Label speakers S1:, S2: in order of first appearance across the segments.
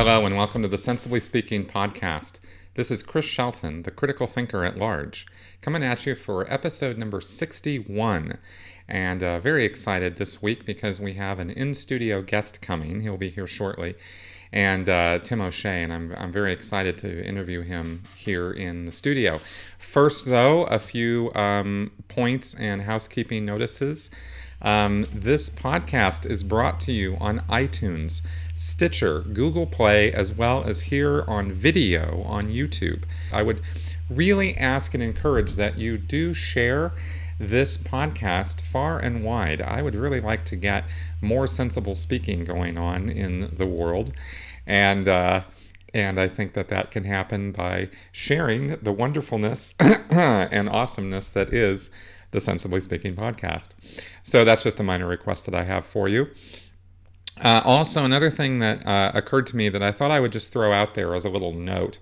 S1: Hello and welcome to the Sensibly Speaking podcast. This is Chris Shelton, the critical thinker at large, coming at you for episode number 61. And very excited this week because we have an in-studio guest coming. He'll be here shortly. And Tim O'Shea, and I'm very excited to interview him here in the studio. First, though, a few points and housekeeping notices. This podcast is brought to you on iTunes, Stitcher, Google Play, as well as here on video on YouTube. I would really ask and encourage that you do share this podcast far and wide. I would really like to get more sensible speaking going on in the world, and I think that can happen by sharing the wonderfulness and awesomeness that is the Sensibly Speaking podcast. So that's just a minor request that I have for you. Also, another thing that occurred to me that I thought I would just throw out there as a little note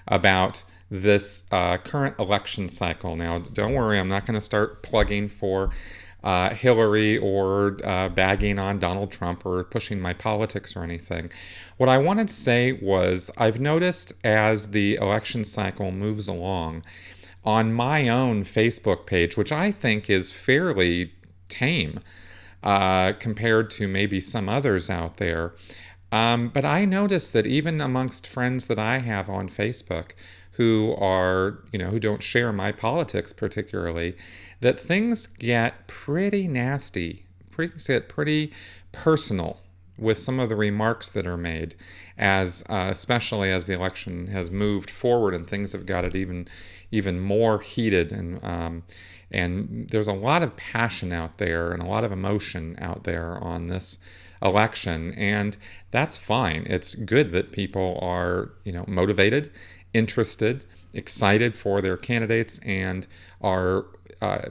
S1: about this current election cycle. Now, don't worry, I'm not going to start plugging for Hillary or bagging on Donald Trump or pushing my politics or anything. What I wanted to say was I've noticed as the election cycle moves along, on my own Facebook page, which I think is fairly tame compared to maybe some others out there, but I noticed that even amongst friends that I have on Facebook who are, who don't share my politics particularly, that things get pretty nasty, pretty personal with some of the remarks that are made, as especially as the election has moved forward and things have got it even more heated, and there's a lot of passion out there and a lot of emotion out there on this election, and that's fine. It's good that people are motivated, interested, excited for their candidates, and are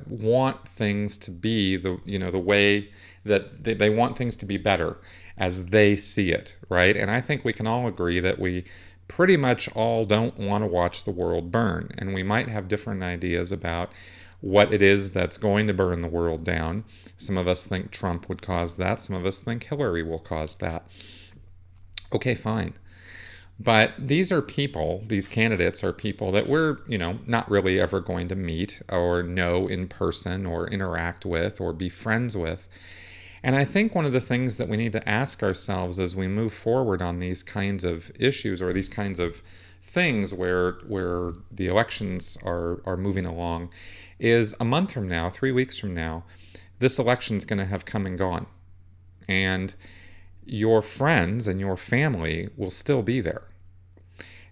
S1: want things to be the way that they want things to be better as they see it, right? And I think we can all agree that we pretty much all don't want to watch the world burn, and we might have different ideas about what it is that's going to burn the world down. Some of us think Trump would cause that. Some of us think Hillary will cause that. Okay, fine. But these candidates are people that we're, not really ever going to meet or know in person or interact with or be friends with. And I think one of the things that we need to ask ourselves as we move forward on these kinds of issues or these kinds of things where the elections are moving along is a month from now, 3 weeks from now, this election's going to have come and gone. And your friends and your family will still be there.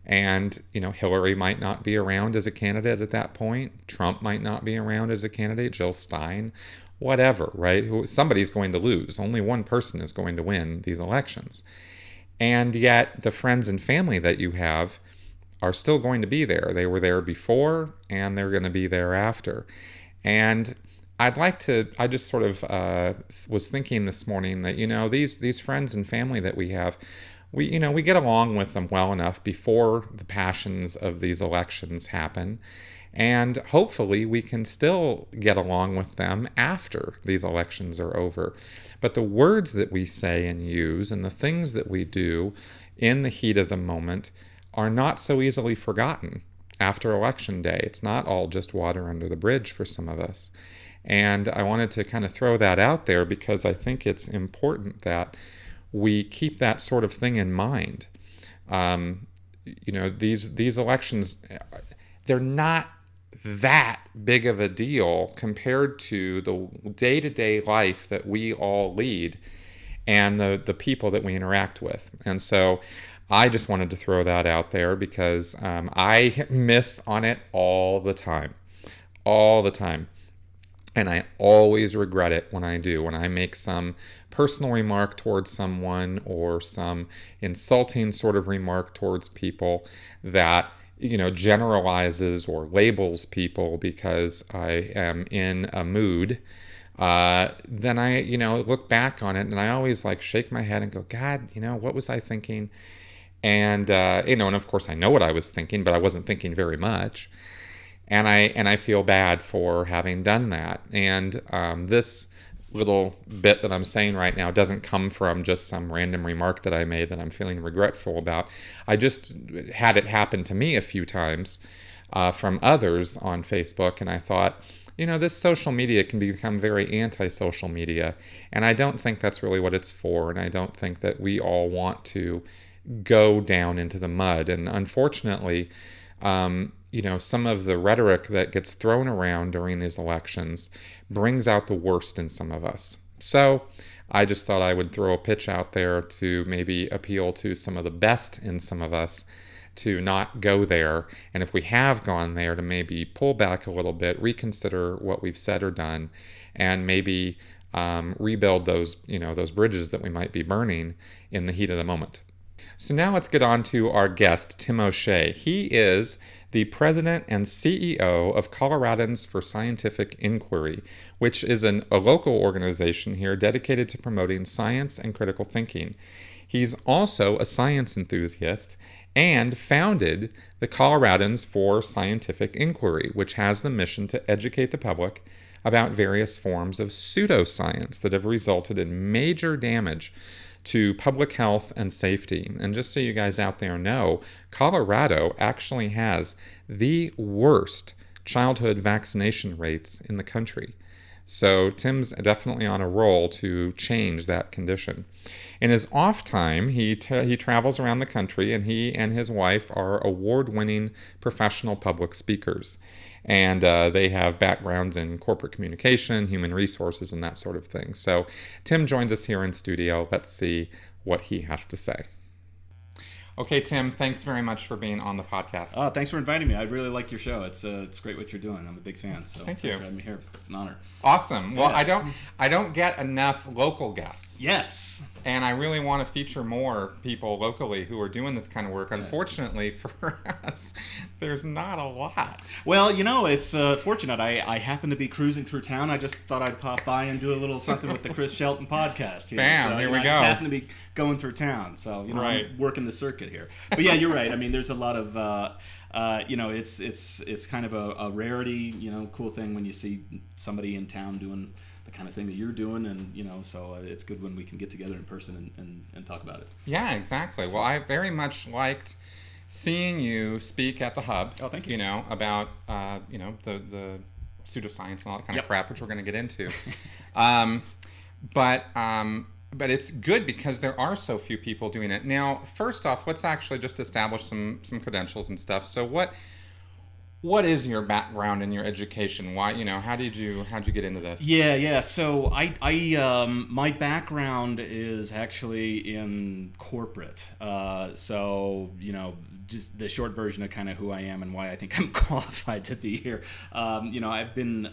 S1: And, Hillary might not be around as a candidate at that point. Trump might not be around as a candidate. Jill Stein, whatever, right? Somebody's going to lose. Only one person is going to win these elections. And yet the friends and family that you have are still going to be there. They were there before, and they're going to be there after. And I just sort of was thinking this morning that, these friends and family that we have, we get along with them well enough before the passions of these elections happen. And hopefully we can still get along with them after these elections are over. But the words that we say and use and the things that we do in the heat of the moment are not so easily forgotten after Election Day. It's not all just water under the bridge for some of us. And I wanted to kind of throw that out there because I think it's important that we keep that sort of thing in mind. These elections, they're not that big of a deal compared to the day-to-day life that we all lead and the people that we interact with. And so I just wanted to throw that out there because I miss on it all the time. And I always regret it when I make some personal remark towards someone or some insulting sort of remark towards people that, generalizes or labels people because I am in a mood. Then I, look back on it and I always shake my head and go, God, what was I thinking? And, and of course I know what I was thinking, but I wasn't thinking very much. And I feel bad for having done that. And this little bit that I'm saying right now doesn't come from just some random remark that I made that I'm feeling regretful about. I just had it happen to me a few times from others on Facebook, and I thought, this social media can become very anti-social media, and I don't think that's really what it's for, and I don't think that we all want to go down into the mud. And unfortunately, some of the rhetoric that gets thrown around during these elections brings out the worst in some of us. So I just thought I would throw a pitch out there to maybe appeal to some of the best in some of us to not go there. And if we have gone there, to maybe pull back a little bit, reconsider what we've said or done, and maybe rebuild those bridges that we might be burning in the heat of the moment. So now let's get on to our guest, Tim O'Shea. He is the president and CEO of Coloradans for Scientific Inquiry, which is a local organization here dedicated to promoting science and critical thinking. He's also a science enthusiast and founded the Coloradans for Scientific Inquiry, which has the mission to educate the public about various forms of pseudoscience that have resulted in major damage to public health and safety. And just so you guys out there know, Colorado actually has the worst childhood vaccination rates in the country. So Tim's definitely on a roll to change that condition. In his off time, he travels around the country, and he and his wife are award-winning professional public speakers. And they have backgrounds in corporate communication, human resources, and that sort of thing. So Tim joins us here in studio. Let's see what he has to say. Okay, Tim, thanks very much for being on the podcast.
S2: Oh, thanks for inviting me. I really like your show. It's great what you're doing. I'm a big fan. So
S1: thank you.
S2: Thanks for having me here. It's an honor.
S1: Awesome. Well,
S2: Yeah.
S1: I don't get enough local guests.
S2: Yes.
S1: And I really want to feature more people locally who are doing this kind of work. Unfortunately for us, there's not a lot.
S2: Well, it's fortunate. I happen to be cruising through town. I just thought I'd pop by and do a little something with the Chris Shelton podcast here.
S1: Bam,
S2: so,
S1: here we
S2: I
S1: go.
S2: just happen to be going through town. So,
S1: right.
S2: I'm working the circuit here. But yeah, you're right. I mean, there's a lot of, it's kind of a rarity, cool thing when you see somebody in town doing the kind of thing that you're doing, and so it's good when we can get together in person and talk about it.
S1: Yeah, exactly. Well, I very much liked seeing you speak at the Hub.
S2: Oh, thank you.
S1: About the pseudoscience and all that kind of
S2: Yep.
S1: crap, which we're going to get into. But it's good because there are so few people doing it. Now, first off, let's actually just establish some credentials and stuff. So what is your background and your education? Why, how'd you get into this?
S2: Yeah. So I my background is actually in corporate. Just the short version of kind of who I am and why I think I'm qualified to be here. I've been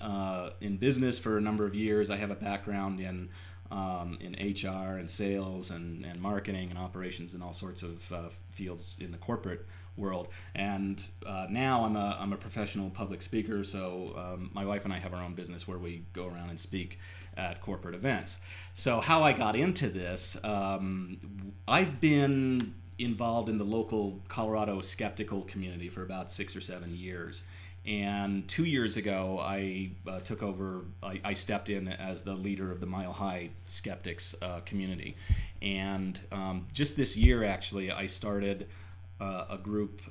S2: in business for a number of years. I have a background in HR and sales and marketing and operations and all sorts of fields in the corporate world. And now I'm a professional public speaker. So my wife and I have our own business where we go around and speak at corporate events. So how I got into this, I've been involved in the local Colorado skeptical community for about 6 or 7 years. And 2 years ago, I took over, I stepped in as the leader of the Mile High Skeptics community. And just this year, actually, I started a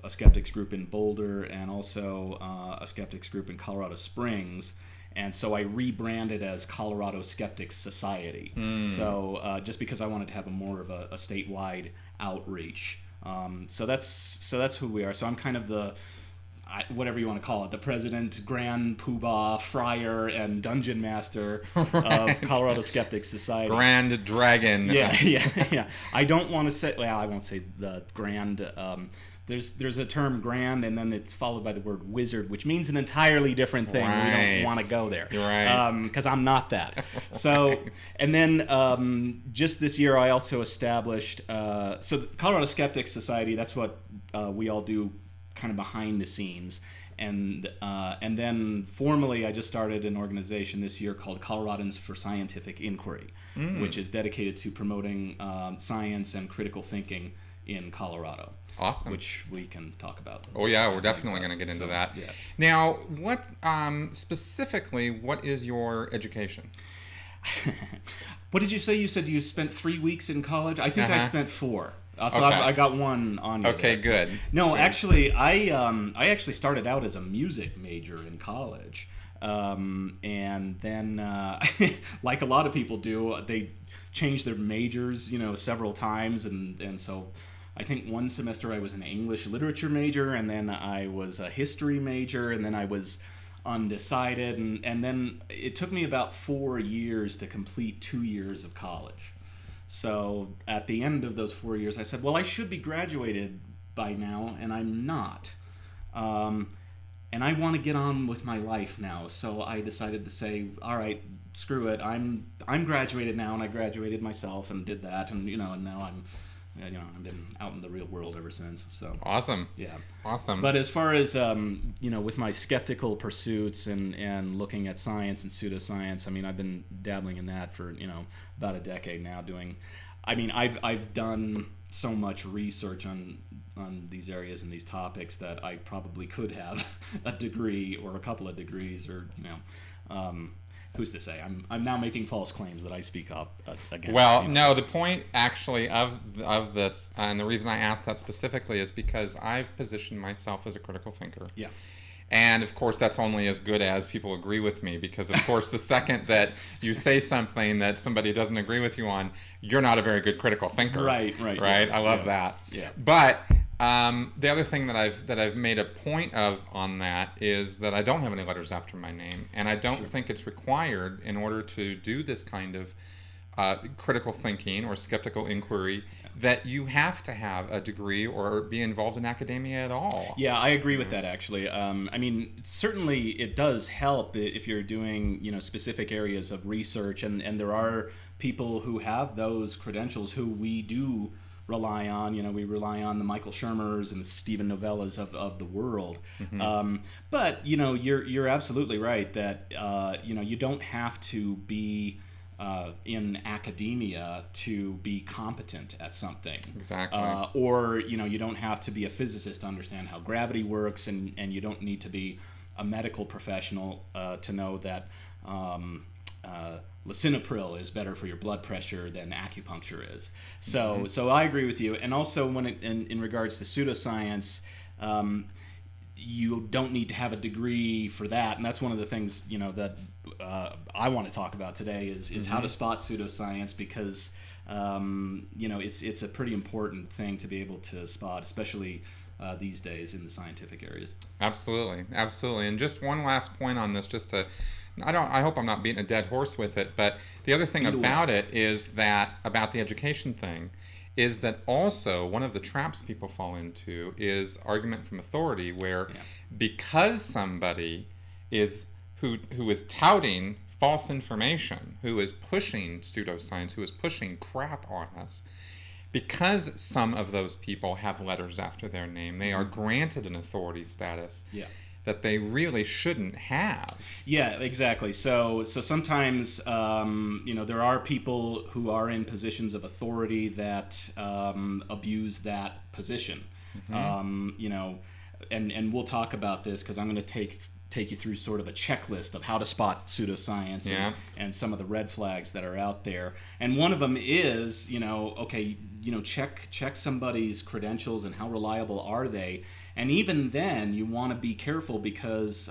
S2: skeptics group in Boulder, and also a skeptics group in Colorado Springs. And so I rebranded as Colorado Skeptics Society. So just because I wanted to have more of a statewide outreach. So that's who we are. So I'm kind of the, whatever you want to call it, the president, grand poobah, friar, and dungeon master of Colorado Skeptics Society.
S1: Grand dragon.
S2: Yeah. I don't want to say, well, I won't say the grand. There's a term grand, and then it's followed by the word wizard, which means an entirely different thing.
S1: Right.
S2: We don't want to go there.
S1: You're right.
S2: Because I'm not that. So,
S1: Right.
S2: and then just this year, I also established, so the Colorado Skeptics Society, that's what we all do kind of behind the scenes. And then formally, I just started an organization this year called Coloradans for Scientific Inquiry, which is dedicated to promoting science and critical thinking in Colorado.
S1: Awesome.
S2: Which we can talk about.
S1: Oh yeah, we're definitely going to get into that.
S2: Yeah.
S1: Now, what specifically, what is your education?
S2: What did you say? You said you spent 3 weeks in college? I think I spent 4. So
S1: Okay.
S2: I got one on you.
S1: Okay,
S2: there.
S1: good.
S2: No,
S1: Good.
S2: actually, I actually started out as a music major in college, and then like a lot of people do, they change their majors, several times, and so I think one semester I was an English literature major, and then I was a history major, and then I was undecided, and then it took me about 4 years to complete 2 years of college. So at the end of those 4 years, I said, well, I should be graduated by now, and I'm not. And I want to get on with my life now. So I decided to say, all right, screw it. I'm graduated now, and I graduated myself and did that, and and now I've been out in the real world ever since. So
S1: Awesome.
S2: yeah,
S1: Awesome.
S2: but as far as with my skeptical pursuits and looking at science and pseudoscience, I mean, I've been dabbling in that for about a decade now. I've done so much research on these areas and these topics that I probably could have a degree or a couple of degrees, or who's to say? I'm now making false claims that I speak up against.
S1: Well, no, the point actually of this, and the reason I asked that specifically is because I've positioned myself as a critical thinker.
S2: Yeah.
S1: And of course, that's only as good as people agree with me, because of course, the second that you say something that somebody doesn't agree with you on, you're not a very good critical thinker.
S2: Right.
S1: Yeah. I love that.
S2: Yeah.
S1: But the other thing that I've made a point of on that is that I don't have any letters after my name, and I don't think it's required in order to do this kind of critical thinking or skeptical inquiry that you have to have a degree or be involved in academia at all.
S2: Yeah, I agree with that, actually. Certainly it does help if you're doing specific areas of research, and there are people who have those credentials who we do rely on. We rely on the Michael Shermers and the Stephen Novellas of the world.
S1: Mm-hmm.
S2: But you're absolutely right that you don't have to be in academia to be competent at something.
S1: Exactly.
S2: Or you don't have to be a physicist to understand how gravity works, and you don't need to be a medical professional to know that lisinopril is better for your blood pressure than acupuncture is. So I agree with you. And also when in regards to pseudoscience, you don't need to have a degree for that, and that's one of the things that I want to talk about today is how to spot pseudoscience, because it's a pretty important thing to be able to spot, especially these days in the scientific areas.
S1: Absolutely. And just one last point on this, I hope I'm not beating a dead horse with it, but the other thing about it is that, about the education thing, is that also one of the traps people fall into is argument from authority, where because somebody is who is touting false information, who is pushing pseudoscience, who is pushing crap on us, because some of those people have letters after their name, they are granted an authority status that they really shouldn't have.
S2: Yeah, exactly. So sometimes there are people who are in positions of authority that abuse that position. And we'll talk about this, because I'm going to take you through sort of a checklist of how to spot pseudoscience and some of the red flags that are out there. And one of them is, check somebody's credentials and how reliable are they. And even then, you want to be careful, because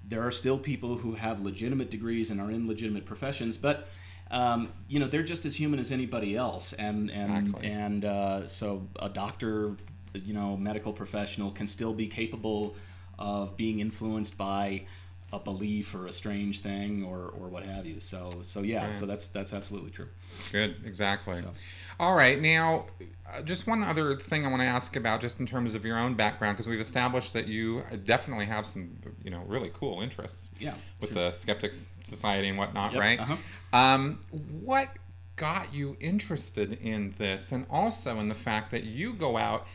S2: there are still people who have legitimate degrees and are in legitimate professions, but they're just as human as anybody else. And so a doctor, medical professional, can still be capable of being influenced by a belief or a strange thing or what have you. So that's absolutely true.
S1: Good, exactly. All right, now just one other thing I want to ask about, just in terms of your own background, because we've established that you
S2: definitely
S1: have some really cool interests with
S2: sure.
S1: the Skeptics Society and whatnot,
S2: Yep,
S1: right?
S2: uh-huh.
S1: What got you interested in this, and also in the fact that you go out,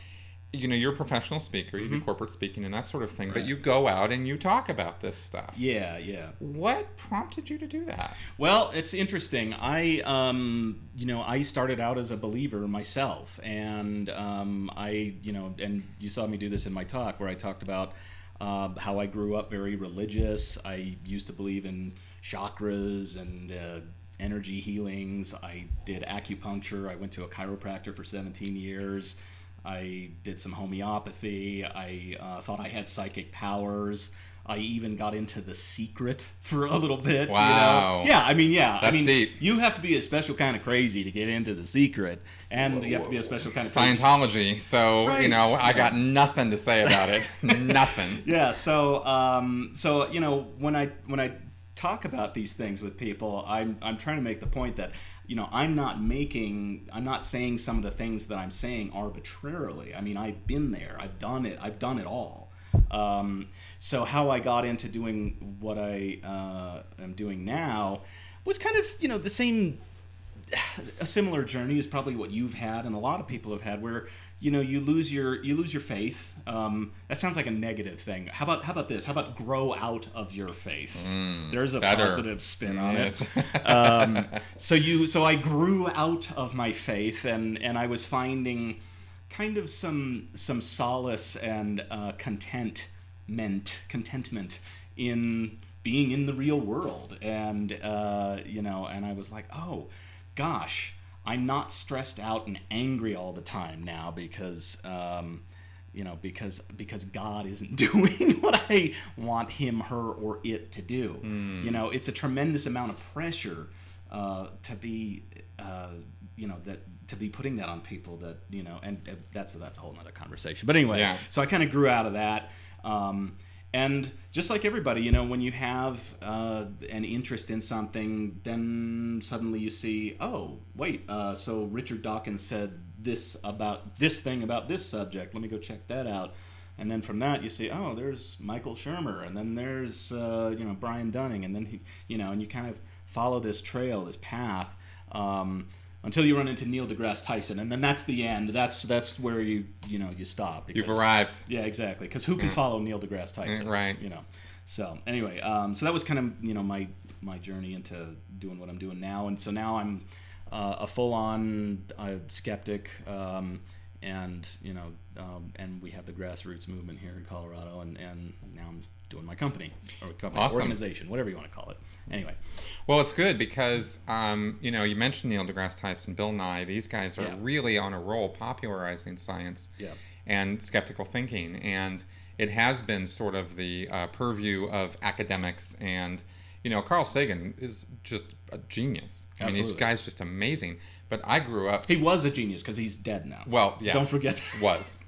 S1: you're a professional speaker, you do corporate speaking and that sort of thing,
S2: Right.
S1: but you go out and you talk about this stuff.
S2: Yeah.
S1: What prompted you to do that?
S2: Well, it's interesting. I started out as a believer myself, and and you saw me do this in my talk, where I talked about how I grew up very religious. I used to believe in chakras and energy healings. I did acupuncture. I went to a chiropractor for 17 years. I did some homeopathy. I thought I had psychic powers. I even got into The Secret for a little bit.
S1: Wow.
S2: You know?
S1: That's deep.
S2: You have to be a special kind of crazy to get into The Secret, and you have to be a special kind of crazy.
S1: Scientology. So,
S2: Right.
S1: you know, I got nothing to say about it. Nothing.
S2: Yeah. So you know, when I talk about these things with people, I'm trying to make the point that, you know, I'm not saying some of the things that I'm saying arbitrarily. I mean, I've been there. I've done it all. So how I got into doing what I am doing now was kind of, you know, a similar journey is probably what you've had and a lot of people have had, where, you know, you lose your faith. That sounds like a negative thing. How about this? How about grow out of your faith? There's a
S1: better.
S2: positive spin on
S1: Yes.
S2: it. So I grew out of my faith, and I was finding kind of some solace and contentment in being in the real world, and you know, and I was like, oh gosh, I'm not stressed out and angry all the time now because you know, because God isn't doing what I want him, her, or it to do. You know, it's a tremendous amount of pressure to be you know, that to be putting that on people, that, you know, and that's a whole nother conversation. But anyway,
S1: Yeah.
S2: So I kind of grew out of that. And just like everybody, you know, when you have an interest in something, then suddenly you see, oh, wait, so Richard Dawkins said this about this thing about this subject. Let me go check that out. And then from that, you see, oh, there's Michael Shermer, and then there's, you know, Brian Dunning, and then, he, you know, and you kind of follow this trail, this path, until you run into Neil deGrasse Tyson, and then that's the end. That's where you stop. Because,
S1: You've arrived.
S2: Yeah, exactly. Because who can follow Neil deGrasse Tyson?
S1: Right.
S2: You know. So anyway, so that was kind of, you know, my journey into doing what I'm doing now, and so now I'm a full-on skeptic, and you know, and we have the grassroots movement here in Colorado, and now I'm doing my company,
S1: Awesome.
S2: organization, whatever you want to call it. Anyway.
S1: Well, it's good because, you know, you mentioned Neil deGrasse Tyson, Bill Nye. These guys are really on a roll popularizing science and skeptical thinking. And it has been sort of the purview of academics. And, you know, Carl Sagan is just a genius. I mean, this guy's just amazing. But I grew up...
S2: He was a genius because he's dead now.
S1: Well, yeah.
S2: Don't forget that.
S1: Was.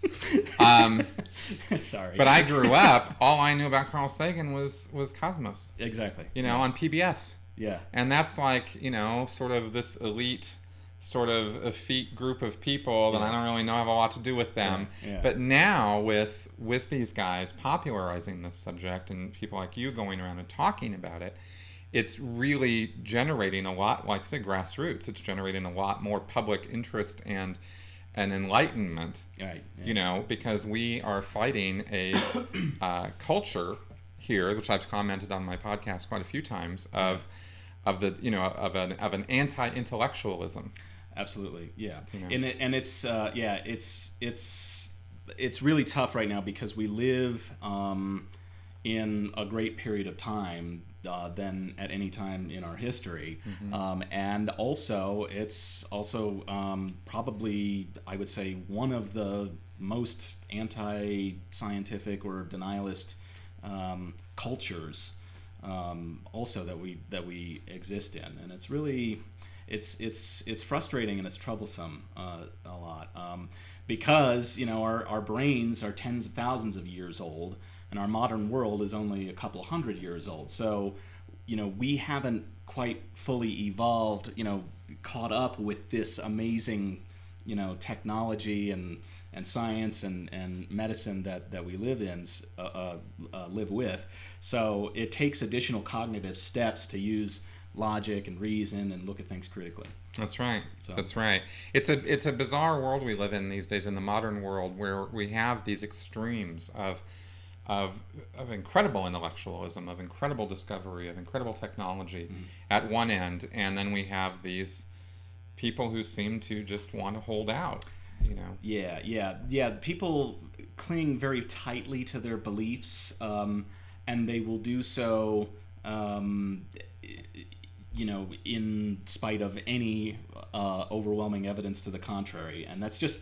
S2: Sorry.
S1: But I grew up, all I knew about Carl Sagan was Cosmos.
S2: Exactly.
S1: You know, on PBS.
S2: Yeah.
S1: And that's like, you know, sort of this elite, sort of effete group of people that I don't really know have a lot to do with them.
S2: Yeah.
S1: But now with these guys popularizing this subject and people like you going around and talking about it, it's really generating a lot, like I said, grassroots. It's generating a lot more public interest and enlightenment,
S2: Right. Yeah.
S1: you know, because we are fighting a culture here, which I've commented on my podcast quite a few times, of the, you know, of an anti-intellectualism.
S2: Absolutely, yeah.
S1: You know?
S2: And it's it's really tough right now because we live in a great period of time than at any time in our history, and also it's also probably, I would say, one of the most anti-scientific or denialist cultures also that we exist in, and it's really it's frustrating and it's troublesome a lot, because, you know, our brains are tens of thousands of years old, and our modern world is only a couple hundred years old. So, you know, we haven't quite fully evolved, you know, caught up with this amazing, you know, technology and science and medicine that we live with. So it takes additional cognitive steps to use logic and reason and look at things critically.
S1: That's right.
S2: So.
S1: That's right. It's a bizarre world we live in these days, in the modern world, where we have these extremes of incredible intellectualism, of incredible discovery, of incredible technology at one end, and then we have these people who seem to just want to hold out, you know.
S2: Yeah. People cling very tightly to their beliefs, and they will do so, in spite of any overwhelming evidence to the contrary. And that's just,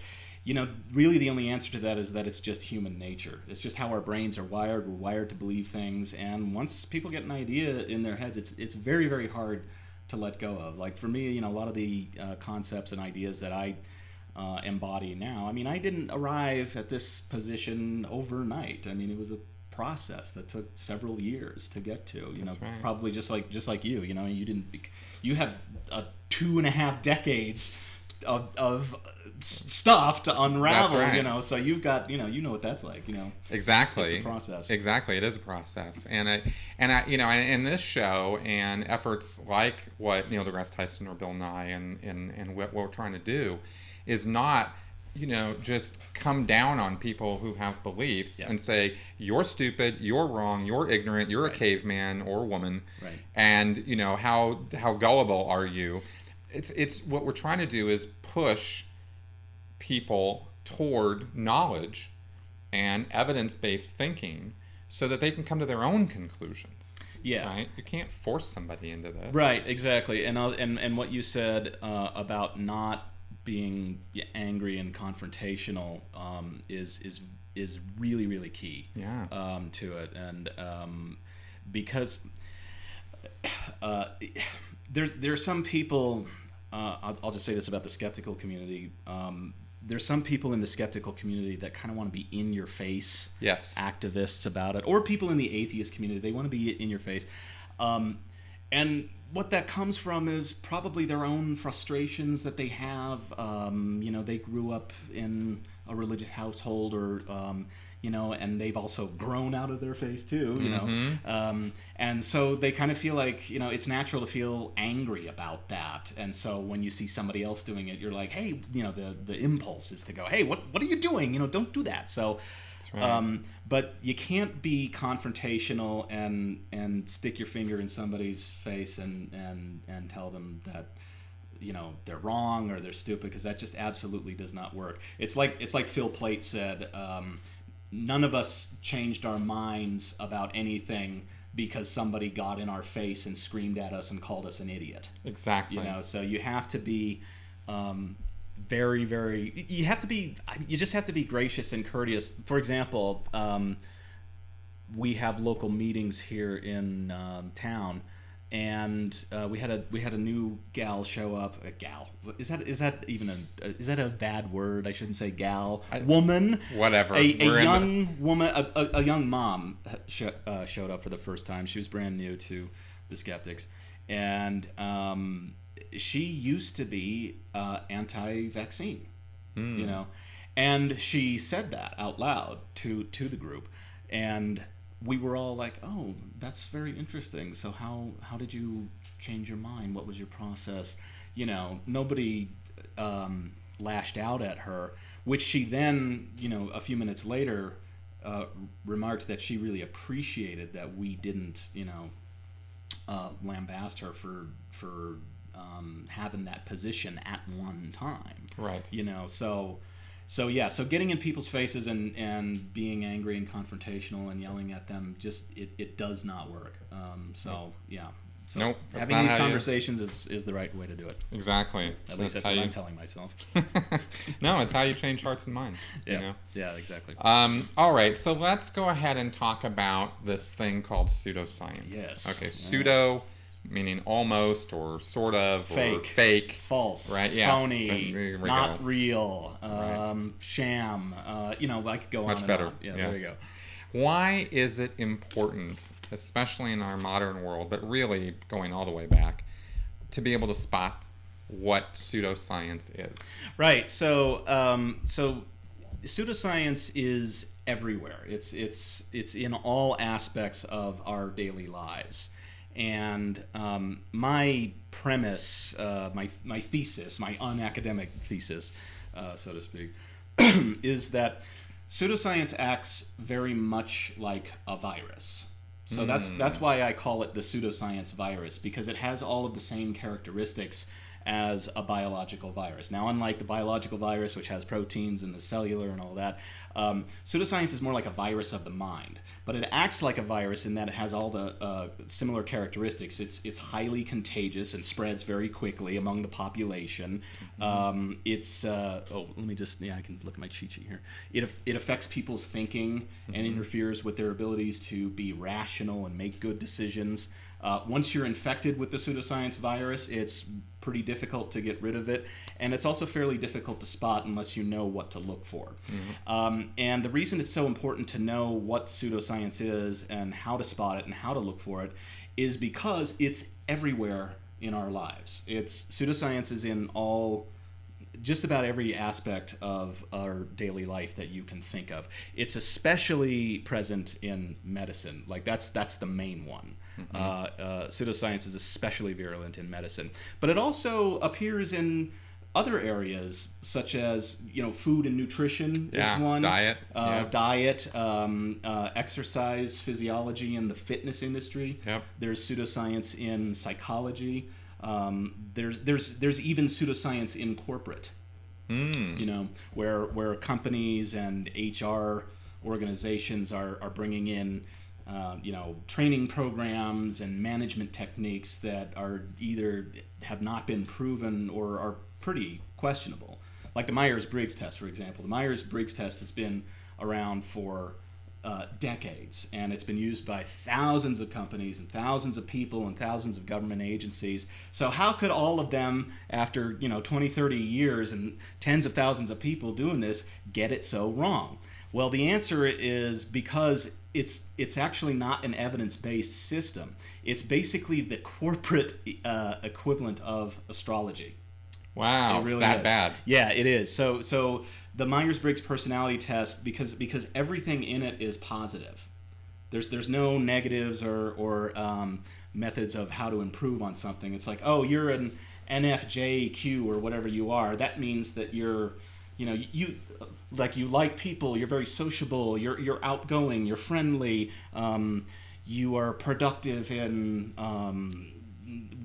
S2: really the only answer to that is that it's just human nature. It's just how our brains are wired. We're wired to believe things, and once people get an idea in their heads, it's very, very hard to let go of. Like for me, a lot of the concepts and ideas that I embody now, I didn't arrive at this position overnight. It was a process that took several years to get to.
S1: Right.
S2: Probably just like you. You have 2.5 decades of stuff to unravel.
S1: That's right.
S2: So you've got you know what that's like.
S1: Exactly.
S2: It's a process.
S1: Exactly, it is a process, and in this show and efforts like what Neil deGrasse Tyson or Bill Nye and what we're trying to do is not just come down on people who have beliefs and say you're stupid, you're wrong, you're ignorant, you're a caveman or woman, and how gullible are you? It's what we're trying to do is push people toward knowledge and evidence-based thinking so that they can come to their own conclusions.
S2: Yeah.
S1: Right? You can't force somebody into this.
S2: Right, exactly. And what you said about not being angry and confrontational is really, really key to it. And because there's some people, I'll just say this about the skeptical community. There's some people in the skeptical community that kind of want to be in your face activists about it, or people in the atheist community, they want to be in your face. And what that comes from is probably their own frustrations that they have. They grew up in a religious household, or and they've also grown out of their faith too. And so they kind of feel like it's natural to feel angry about that. And so when you see somebody else doing it, you're like, hey, the impulse is to go, hey, what are you doing? Don't do that. So.
S1: Right.
S2: But you can't be confrontational and stick your finger in somebody's face and tell them that they're wrong or they're stupid, because that just absolutely does not work. It's like Phil Plait said, none of us changed our minds about anything because somebody got in our face and screamed at us and called us an idiot.
S1: Exactly.
S2: So you have to be very, very, you just have to be gracious and courteous. For example, we have local meetings here in town, and we had a new gal show up. A gal, is that even is that a bad word? I shouldn't say gal. Woman,
S1: whatever.
S2: A young woman, a young mom showed up for the first time. She was brand new to the skeptics, and she used to be anti-vaccine, and she said that out loud to the group, and we were all like, oh, that's very interesting. So how did you change your mind? What was your process? Nobody lashed out at her, which she then, a few minutes later, remarked that she really appreciated that we didn't, lambast her for having that position at one time.
S1: Right.
S2: So getting in people's faces and being angry and confrontational and yelling at them, just it does not work. So
S1: nope,
S2: having these conversations is the right way to do it.
S1: Exactly.
S2: At least that's what I'm telling myself.
S1: No, it's how you change hearts and minds.
S2: Yeah, exactly.
S1: All right, so let's go ahead and talk about this thing called pseudoscience.
S2: Yes.
S1: Okay, pseudo meaning almost or sort of,
S2: fake,
S1: or fake,
S2: false,
S1: right? Yeah,
S2: phony, not real, sham. I could go on.
S1: Much better.
S2: On. Yeah,
S1: yes.
S2: There you go.
S1: Why is it important, especially in our modern world, but really going all the way back, to be able to spot what pseudoscience is?
S2: Right. So pseudoscience is everywhere. It's in all aspects of our daily lives. And my premise, my thesis, my unacademic thesis, so to speak, is that pseudoscience acts very much like a virus. So that's why I call it the pseudoscience virus, because it has all of the same characteristics as a biological virus. Now, unlike the biological virus, which has proteins and the cellular and all that, pseudoscience is more like a virus of the mind. But it acts like a virus in that it has all the similar characteristics. It's highly contagious and spreads very quickly among the population. I can look at my cheat sheet here. It affects people's thinking and interferes with their abilities to be rational and make good decisions. Once you're infected with the pseudoscience virus, it's pretty difficult to get rid of it, and it's also fairly difficult to spot unless you know what to look for. And the reason it's so important to know what pseudoscience is and how to spot it and how to look for it is because it's everywhere in our lives. Pseudoscience is in just about every aspect of our daily life that you can think of. It's especially present in medicine. Like that's the main one. Pseudoscience is especially virulent in medicine, but it also appears in other areas such as food and nutrition is one.
S1: Diet,
S2: exercise physiology in the fitness industry.
S1: Yep.
S2: There's pseudoscience in psychology. There's even pseudoscience in corporate. Where companies and HR organizations are bringing in training programs and management techniques that are either have not been proven or are pretty questionable. Like the Myers-Briggs test, for example. The Myers-Briggs test has been around for decades, and it's been used by thousands of companies and thousands of people and thousands of government agencies. So how could all of them, after 20, 30 years and tens of thousands of people doing this, get it so wrong? Well, the answer is because it's actually not an evidence-based system. It's basically the corporate equivalent of astrology.
S1: Wow,
S2: really
S1: it's that
S2: is.
S1: bad.
S2: Yeah, it is. So the Myers-Briggs personality test, because everything in it is positive. There's no negatives or methods of how to improve on something. It's like, oh, you're an NFJQ or whatever you are. That means that you like people. You're very sociable. You're outgoing. You're friendly. You are productive in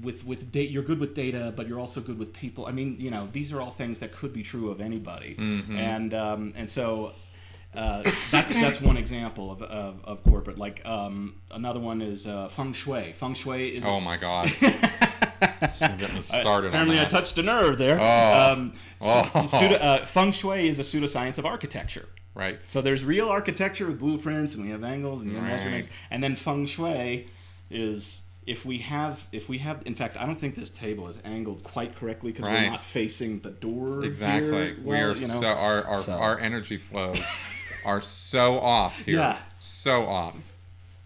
S2: with data. You're good with data, but you're also good with people. I mean, these are all things that could be true of anybody. And so that's one example of corporate. Like another one is feng shui. Feng shui is
S1: my God. Get me started
S2: apparently
S1: on that.
S2: I touched a nerve there. Feng shui is a pseudoscience of architecture.
S1: Right.
S2: So there's real architecture with blueprints, and we have angles and measurements, and then feng shui is if we have. In fact, I don't think this table is angled quite correctly because we're not facing the door.
S1: Exactly.
S2: Here.
S1: Our energy flows are so off here.
S2: Yeah. So
S1: off.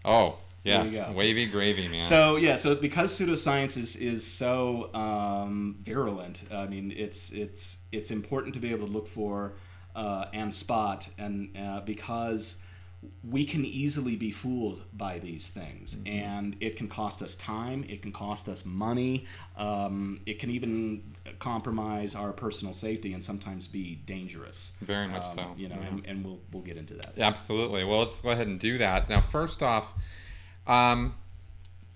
S1: Oh. Yes, wavy gravy, man.
S2: So because pseudoscience is so virulent, I mean, it's important to be able to look for and spot, and because we can easily be fooled by these things, and it can cost us time, it can cost us money, it can even compromise our personal safety and sometimes be dangerous.
S1: Very much so.
S2: And we'll get into that.
S1: Absolutely. Well, let's go ahead and do that. Now, first off,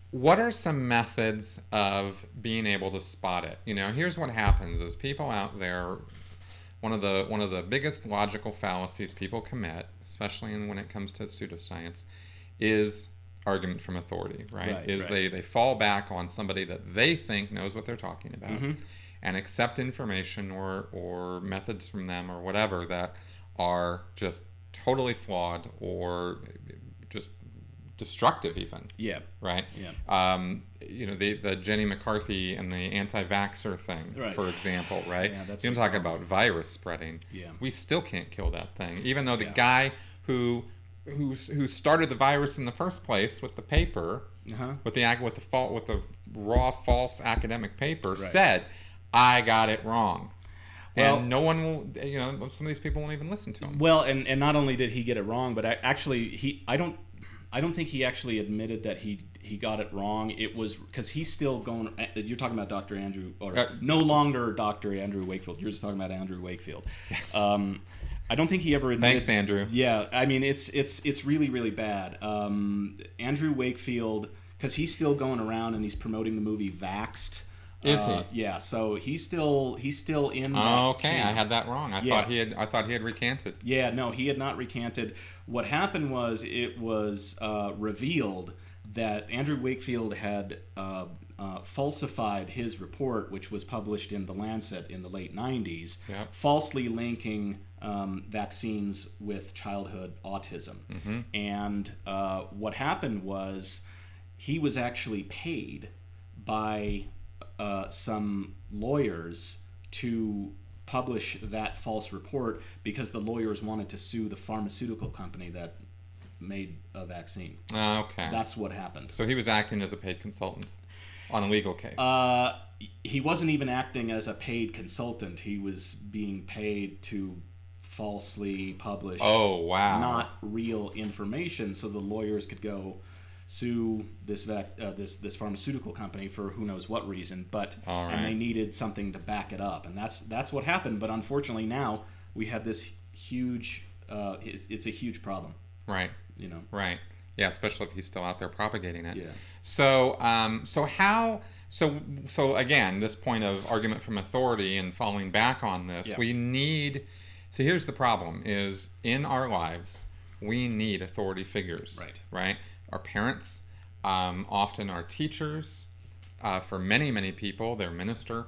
S1: what are some methods of being able to spot it? Here's what happens is people out there, one of the biggest logical fallacies people commit, especially when it comes to pseudoscience, is argument from authority, right? They fall back on somebody that they think knows what they're talking about and accept information or methods from them or whatever that are just totally flawed or just destructive even.
S2: Yeah.
S1: Right?
S2: Yeah.
S1: The Jenny McCarthy and the anti-vaxxer thing, for example, right?
S2: Yeah, that's
S1: I'm talking about virus spreading.
S2: Yeah.
S1: We still can't kill that thing. Even though the guy who started the virus in the first place with the paper, with the raw false academic paper, said, I got it wrong. Well, and no one will, some of these people won't even listen to him.
S2: Well, and not only did he get it wrong, but actually I don't think he actually admitted that he got it wrong. It was because he's still going. You're talking about Dr. Andrew, or no longer Dr. Andrew Wakefield. You're just talking about Andrew Wakefield. I don't think he ever admitted.
S1: Thanks, Andrew.
S2: Yeah, I mean it's really, really bad. Andrew Wakefield, because he's still going around and he's promoting the movie Vaxxed.
S1: Is he?
S2: Yeah, so he's still in.
S1: Oh, okay,
S2: camp.
S1: I had that wrong. I thought he had recanted.
S2: Yeah, no, he had not recanted. What happened was it was revealed that Andrew Wakefield had falsified his report, which was published in The Lancet in the late 90s,
S1: Yep.
S2: falsely linking vaccines with childhood autism.
S1: Mm-hmm.
S2: And what happened was he was actually paid by some lawyers to publish that false report because the lawyers wanted to sue the pharmaceutical company that made a vaccine.
S1: Okay.
S2: That's what happened.
S1: So he was acting as a paid consultant on a legal case.
S2: He wasn't even acting as a paid consultant. He was being paid to falsely publish not real information so the lawyers could go sue this pharmaceutical company for who knows what reason, but and they needed something to back it up, and that's what happened. But unfortunately now we have this huge it's a huge problem.
S1: Right. Right. Yeah, especially if he's still out there propagating it.
S2: Yeah.
S1: So so again, this point of argument from authority and falling back on this, we need. So here's the problem: is in our lives we need authority figures. Right. Our parents, often our teachers, for many people, their minister,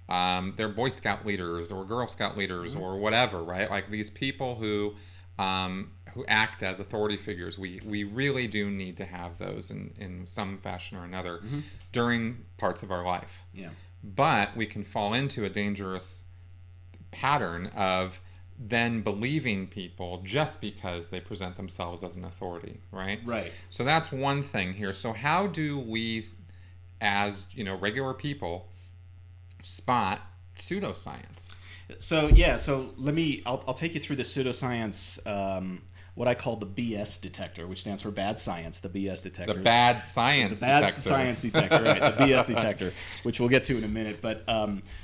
S1: they're Boy Scout leaders or Girl Scout leaders or whatever, right? Like these people who act as authority figures. We really do need to have those in some fashion or another during parts of our life.
S2: Yeah.
S1: But we can fall into a dangerous pattern of then believing people just because they present themselves as an authority, right?
S2: Right.
S1: So that's one thing here. So how do we, as regular people, spot pseudoscience?
S2: So I'll take you through the pseudoscience, what I call the BS detector, which stands for bad science, the BS detector.
S1: The bad science detector.
S2: The bad science detector, right, the BS detector, which we'll get to in a minute. But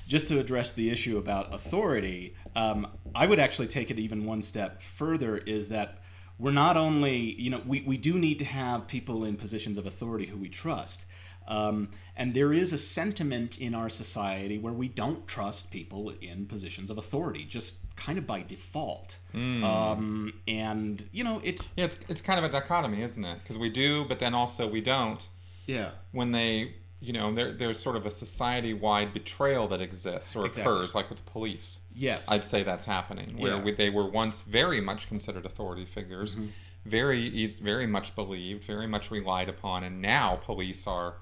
S2: just to address the issue about authority, I would actually take it even one step further, is that we're not only, we do need to have people in positions of authority who we trust. And there is a sentiment in our society where we don't trust people in positions of authority, just kind of by default. And
S1: it's kind of a dichotomy, isn't it? Because we do, but then also we don't.
S2: Yeah.
S1: When they, there's sort of a society-wide betrayal that exists or occurs, like with the police.
S2: Yes.
S1: I'd say that's happening, where they were once very much considered authority figures, very much believed, very much relied upon, and now police are.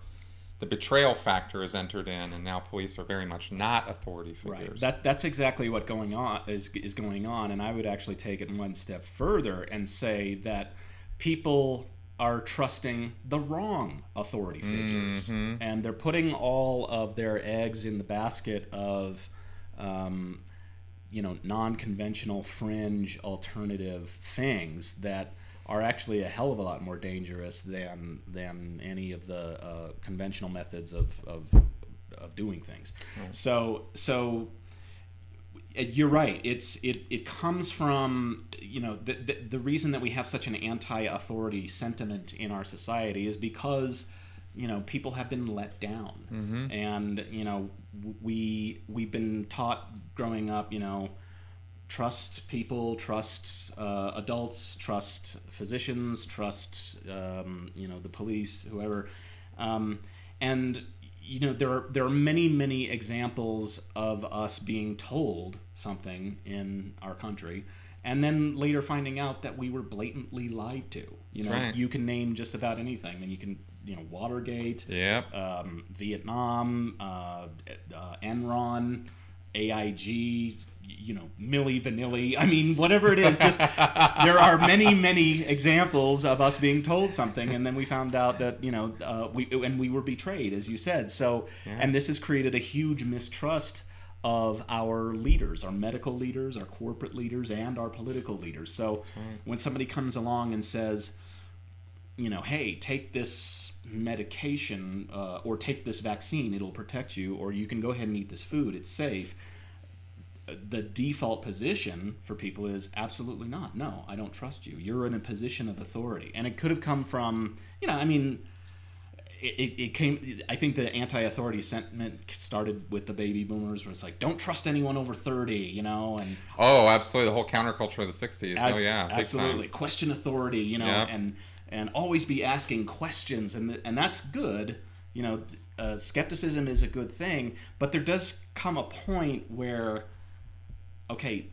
S1: The betrayal factor is entered in, and now police are very much not authority figures.
S2: Right. That's exactly what is going on, and I would actually take it one step further and say that people are trusting the wrong authority figures, and they're putting all of their eggs in the basket of, non-conventional, fringe, alternative things that are actually a hell of a lot more dangerous than any of the conventional methods of doing things. Right. So you're right. It comes from the reason that we have such an anti-authority sentiment in our society is because people have been let down, and we've been taught growing up trust people, trust adults, trust physicians, trust the police, whoever, and there are many examples of us being told something in our country, and then later finding out that we were blatantly lied to.
S1: Right.
S2: You can name just about anything, and you can Watergate, Vietnam, Enron, AIG. Milli Vanilli. I mean, whatever it is, just there are many examples of us being told something, and then we found out that we were betrayed, as you said. So, and this has created a huge mistrust of our leaders, our medical leaders, our corporate leaders, and our political leaders. So, when somebody comes along and says, hey, take this medication or take this vaccine, it'll protect you, or you can go ahead and eat this food, it's safe. The default position for people is absolutely not. No, I don't trust you. You're in a position of authority. And it could have come from, it came. I think the anti-authority sentiment started with the baby boomers, where it's like, don't trust anyone over 30, you know, and
S1: Oh, absolutely, the whole counterculture of the '60s. Oh yeah, big
S2: absolutely,
S1: time.
S2: question authority, you know,
S1: Yep.
S2: and always be asking questions, and that's good, you know. Skepticism is a good thing, but there does come a point where, okay,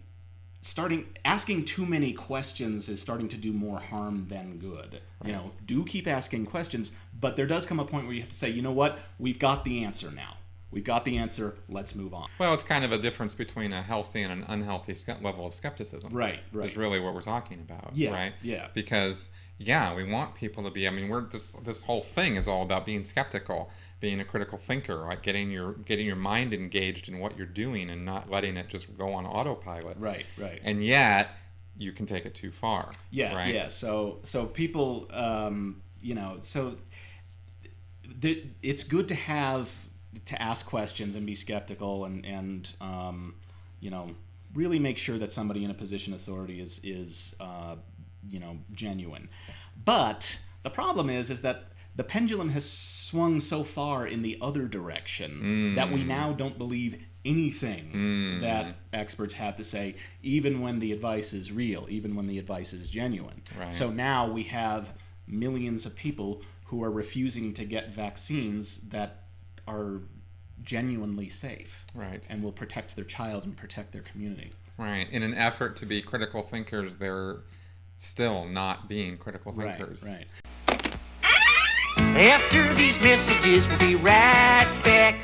S2: starting asking too many questions is starting to do more harm than good.
S1: Right.
S2: You know, do keep asking questions, but there does come a point where you have to say, you know what, we've got the answer now. We've got the answer. Let's move on.
S1: Well, it's kind of a difference between a healthy and an unhealthy level of skepticism.
S2: Right.
S1: Is really what we're talking about.
S2: Yeah.
S1: Right.
S2: Yeah.
S1: Because we want people to be. I mean, this whole thing is all about being skeptical, being a critical thinker, like getting your mind engaged in what you're doing and not letting it just go on autopilot.
S2: Right. Right.
S1: And yet, you can take it too far.
S2: Yeah.
S1: Right?
S2: Yeah. So people, you know, it's good to ask questions and be skeptical and you know, really make sure that somebody in a position of authority is you know, genuine. But the problem is that the pendulum has swung so far in the other direction that we now don't believe anything that experts have to say, even when the advice is real, even when the advice is genuine.
S1: Right.
S2: So now we have millions of people who are refusing to get vaccines that are genuinely safe,
S1: Right.
S2: and will protect their child and protect their community.
S1: Right. In an effort to be critical thinkers, they're still not being critical thinkers.
S2: Right.
S3: After these messages, we'll be right back.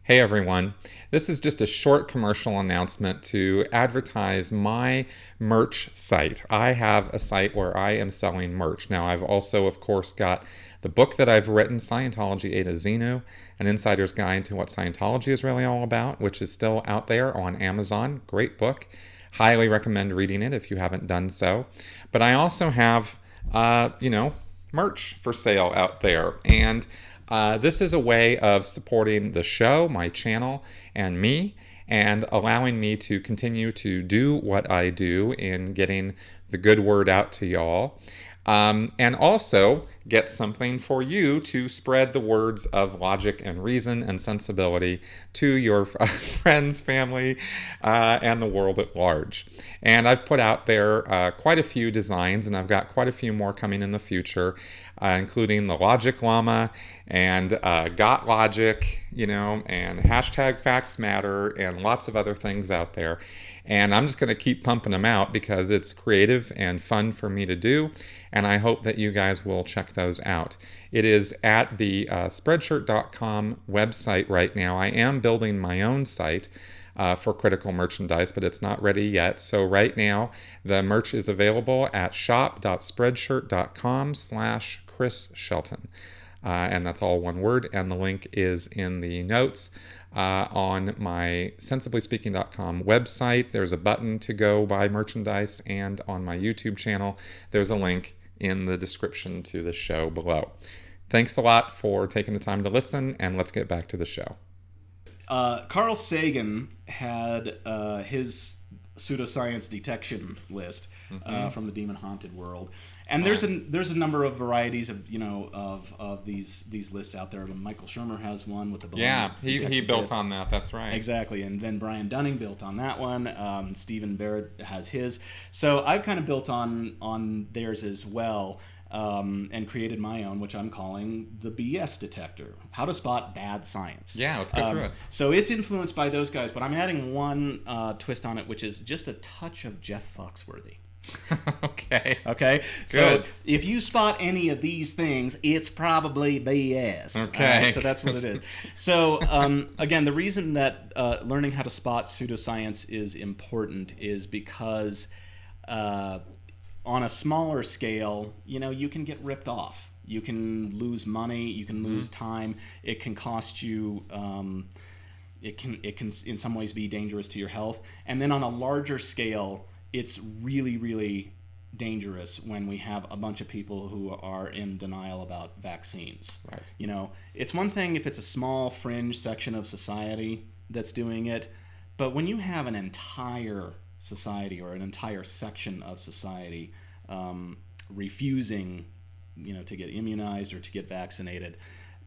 S1: Hey everyone, this is just a short commercial announcement to advertise my merch site. I have a site where I am selling merch. Now I've also, of course, got the book that I've written, Scientology A to Xenu, An Insider's Guide to What Scientology is Really All About, which is still out there on Amazon. Great book. Highly recommend reading it if you haven't done so. But I also have, merch for sale out there. And this is a way of supporting the show, my channel, and me, and allowing me to continue to do what I do in getting the good word out to y'all. And also get something for you to spread the words of logic and reason and sensibility to your friends, family, and the world at large. And I've put out there quite a few designs, and I've got quite a few more coming in the future, including the Logic Llama and Got Logic, and hashtag Facts Matter, and lots of other things out there. And I'm just going to keep pumping them out because it's creative and fun for me to do, and I hope that you guys will check those out. It is at the Spreadshirt.com website right now. I am building my own site for critical merchandise, but it's not ready yet. So right now, the merch is available at shop.spreadshirt.com/Chris Shelton. And that's all one word, and the link is in the notes on my sensiblyspeaking.com website. There's a button to go buy merchandise, and on my YouTube channel, there's a link in the description to the show below. Thanks a lot for taking the time to listen, and let's get back to the show.
S2: Carl Sagan had his pseudoscience detection list from the demon haunted world, and there's a number of varieties of of these lists out there. Michael Shermer has one with the balloon
S1: he built on that. That's right.
S2: Exactly, and then Brian Dunning built on that one. Stephen Barrett has his. So I've kind of built on theirs as well. And created my own, which I'm calling the BS detector. How to spot bad science.
S1: Yeah, let's go through it.
S2: So it's influenced by those guys, but I'm adding one twist on it, which is just a touch of Jeff Foxworthy.
S1: Okay.
S2: Okay.
S1: Good.
S2: So if you spot any of these things, it's probably BS.
S1: Okay.
S2: So that's what it is. So again, the reason that learning how to spot pseudoscience is important is because on a smaller scale, you can get ripped off. You can lose money. You can lose time. It can cost you. It can in some ways be dangerous to your health. And then on a larger scale, it's really, really dangerous when we have a bunch of people who are in denial about vaccines.
S1: Right.
S2: It's one thing if it's a small fringe section of society that's doing it, but when you have an entire society or an entire section of society refusing to get immunized or to get vaccinated,